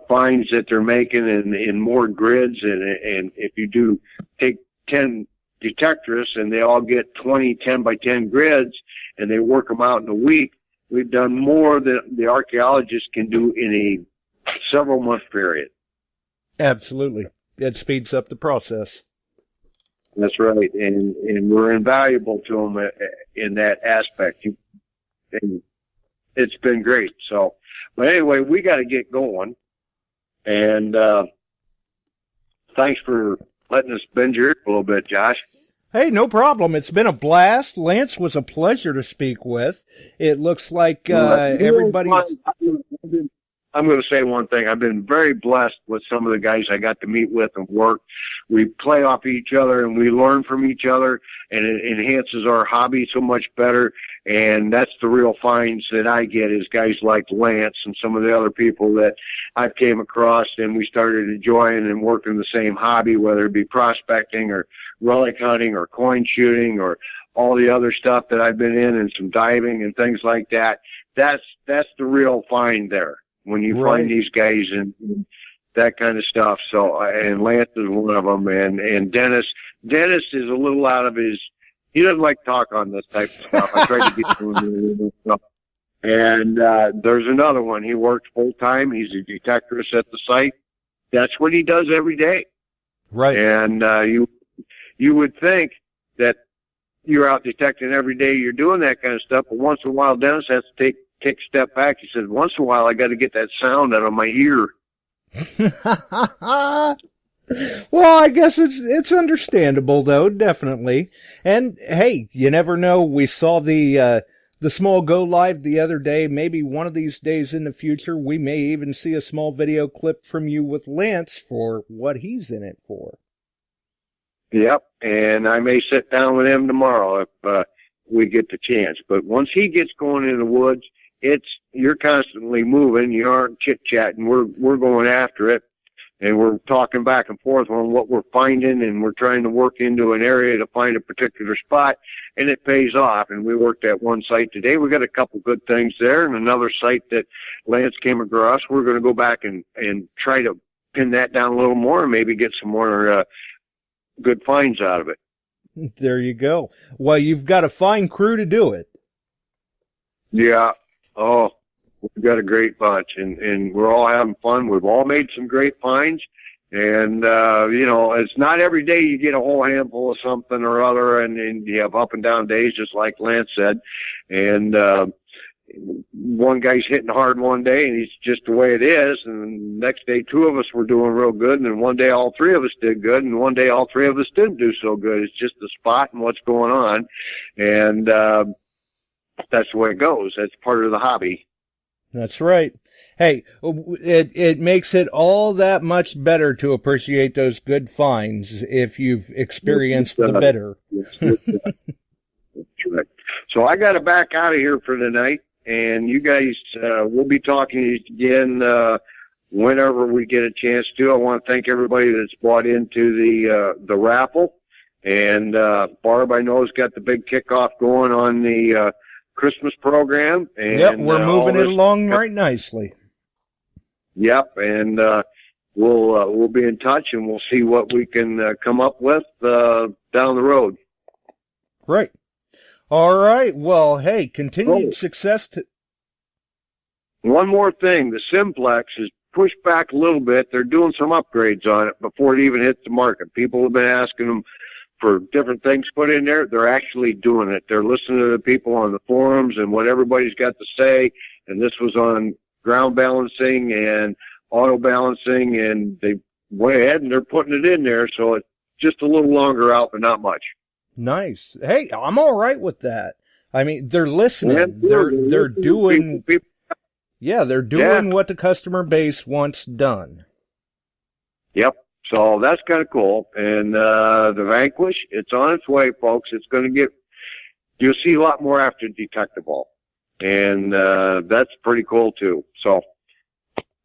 finds that they're making in more grids. And if you do take 10 detectorists and they all get 20 10 by 10 grids and they work them out in a week, we've done more than the archaeologists can do in a several month period. Absolutely. It speeds up the process. That's right. And we're invaluable to them in that aspect. And it's been great. So, but anyway, we got to get going. And thanks for letting us bend your ear a little bit, Josh. Hey, no problem. It's been a blast. Lance was a pleasure to speak with. It looks like everybody's... I'm going to say one thing. I've been very blessed with some of the guys I got to meet with and work. We play off each other and we learn from each other, and it enhances our hobby so much better. And that's the real finds that I get, is guys like Lance and some of the other people that I've came across, and we started enjoying and working the same hobby, whether it be prospecting or relic hunting or coin shooting or all the other stuff that I've been in, and some diving and things like that. That's the real find there, when you find these guys and that kind of stuff. So, and Lance is one of them, and Dennis is a little out of his, he doesn't like to talk on this type of stuff. I tried to get to him stuff. And there's another one. He works full time. He's a detectorist at the site. That's what he does every day. Right. And you would think that you're out detecting every day, you're doing that kind of stuff, but once in a while Dennis has to take a step back. He says, once in a while I got to get that sound out of my ear. Well, I guess it's understandable, though, definitely. And hey, you never know. We saw the small go live the other day. Maybe one of these days in the future, we may even see a small video clip from you with Lance for what he's in it for. Yep, and I may sit down with him tomorrow if we get the chance. But once he gets going in the woods, you're constantly moving. You aren't chit-chatting. We're going after it, and we're talking back and forth on what we're finding, and we're trying to work into an area to find a particular spot, and it pays off. And we worked at one site today. We got a couple good things there, and another site that Lance came across. We're going to go back and try to pin that down a little more and maybe get some more good finds out of it. There you go. Well, you've got a fine crew to do it. Yeah. Oh, we've got a great bunch, and we're all having fun. We've all made some great finds, and it's not every day you get a whole handful of something or other, and you have up and down days, just like Lance said. And one guy's hitting hard one day, and he's just the way it is, and the next day 2 of us were doing real good, and then one day all 3 of us did good, and one day all 3 of us didn't do so good. It's just the spot and what's going on, and that's the way it goes. That's part of the hobby. That's right. Hey, it makes it all that much better to appreciate those good finds if you've experienced the better. That's right. So I got to back out of here for tonight, and you guys, we'll be talking to you again whenever we get a chance to. I want to thank everybody that's bought into the raffle, and Barb, I know, has got the big kickoff going on the Christmas program. And, yep, we're moving it along right nicely. Yep, and we'll be in touch, and we'll see what we can come up with down the road. Right. All right. Well, hey, continued success. One more thing. The Simplex is pushed back a little bit. They're doing some upgrades on it before it even hits the market. People have been asking them for different things put in there. They're actually doing it. They're listening to the people on the forums and what everybody's got to say. And this was on ground balancing and auto balancing, and they went ahead and they're putting it in there. So it's just a little longer out, but not much. Nice. Hey, I'm all right with that. I mean, they're listening. They're doing. They're doing what the customer base wants done. Yep. So that's kind of cool. And the Vanquish, it's on its way, folks. It's going to get. You'll see a lot more after Detectable, and that's pretty cool too. So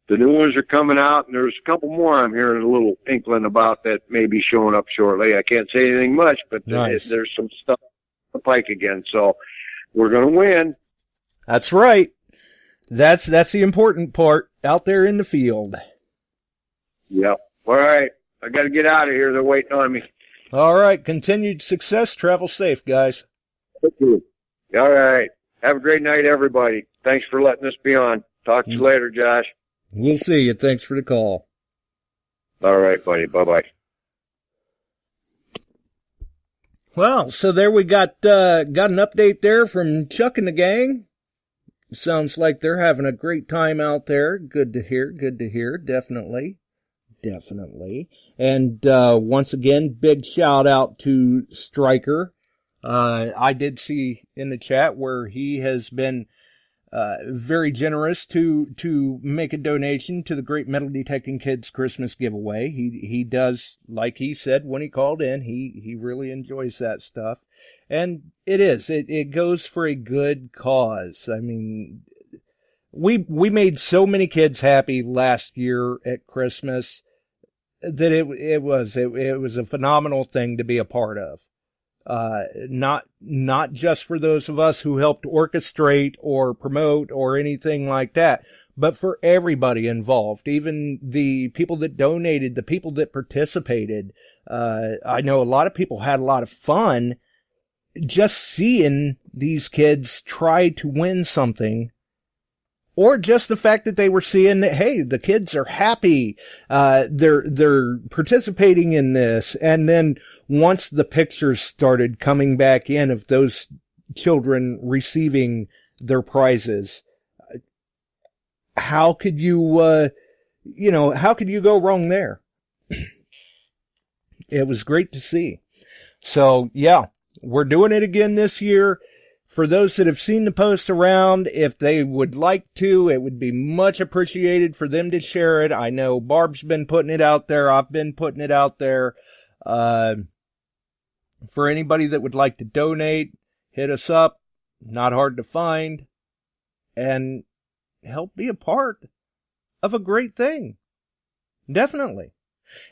the new ones are coming out, and there's a couple more I'm hearing a little inkling about that may be showing up shortly. I can't say anything much, but nice. There's some stuff on the pike again. So we're going to win. That's right. That's the important part out there in the field. Yep. All right. I got to get out of here. They're waiting on me. All right. Continued success. Travel safe, guys. Thank you. All right. Have a great night, everybody. Thanks for letting us be on. Talk to you later, Josh. We'll see you. Thanks for the call. All right, buddy. Bye-bye. Well, so there we got an update there from Chuck and the gang. Sounds like they're having a great time out there. Good to hear. Good to hear. Definitely. And once again, big shout out to Stryker. I did see in the chat where he has been very generous to make a donation to the Great Metal Detecting Kids Christmas giveaway. He does, like he said when he called in, he really enjoys that stuff. And it goes for a good cause. I mean, we made so many kids happy last year at Christmas that it was a phenomenal thing to be a part of. Not just for those of us who helped orchestrate or promote or anything like that, but for everybody involved, even the people that donated, the people that participated. I know a lot of people had a lot of fun just seeing these kids try to win something, or just the fact that they were seeing that, hey, the kids are happy, they're participating in this. And then once the pictures started coming back in of those children receiving their prizes, how could you, how could you go wrong there? It was great to see. So yeah, we're doing it again this year. For those that have seen the post around, if they would like to, it would be much appreciated for them to share it. I know Barb's been putting it out there. I've been putting it out there. For anybody that would like to donate, hit us up. Not hard to find. And help be a part of a great thing. Definitely.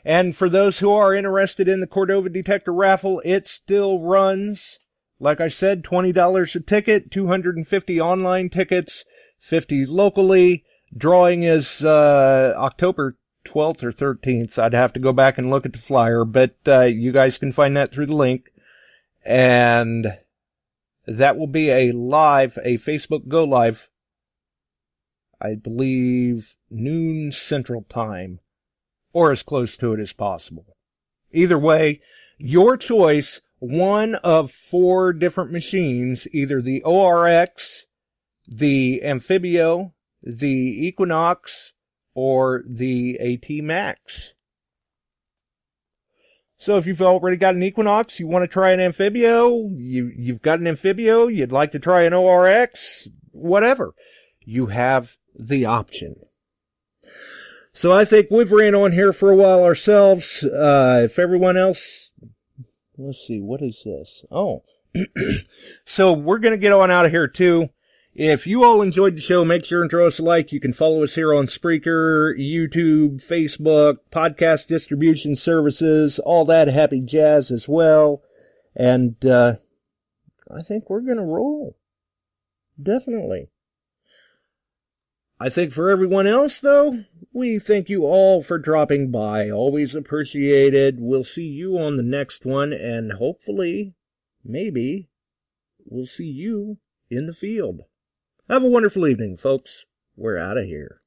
And for those who are interested in the Cordova Detector raffle, it still runs. Like I said, $20 a ticket, 250 online tickets, 50 locally. Drawing is October 12th or 13th. I'd have to go back and look at the flyer, but you guys can find that through the link. And that will be a Facebook Go Live, I believe, noon Central Time, or as close to it as possible. Either way, your choice. One of 4 different machines, either the ORX, the Amphibio, the Equinox, or the AT Max. So if you've already got an Equinox, you want to try an Amphibio, you've got an Amphibio, you'd like to try an ORX, whatever, you have the option. So I think we've ran on here for a while ourselves. If everyone else... Let's see, what is this? Oh, so we're going to get on out of here too. If you all enjoyed the show, make sure and throw us a like. You can follow us here on Spreaker, YouTube, Facebook, podcast distribution services, all that happy jazz as well. And I think we're going to roll. Definitely. I think for everyone else, though, we thank you all for dropping by. Always appreciated. We'll see you on the next one, and hopefully, maybe, we'll see you in the field. Have a wonderful evening, folks. We're out of here.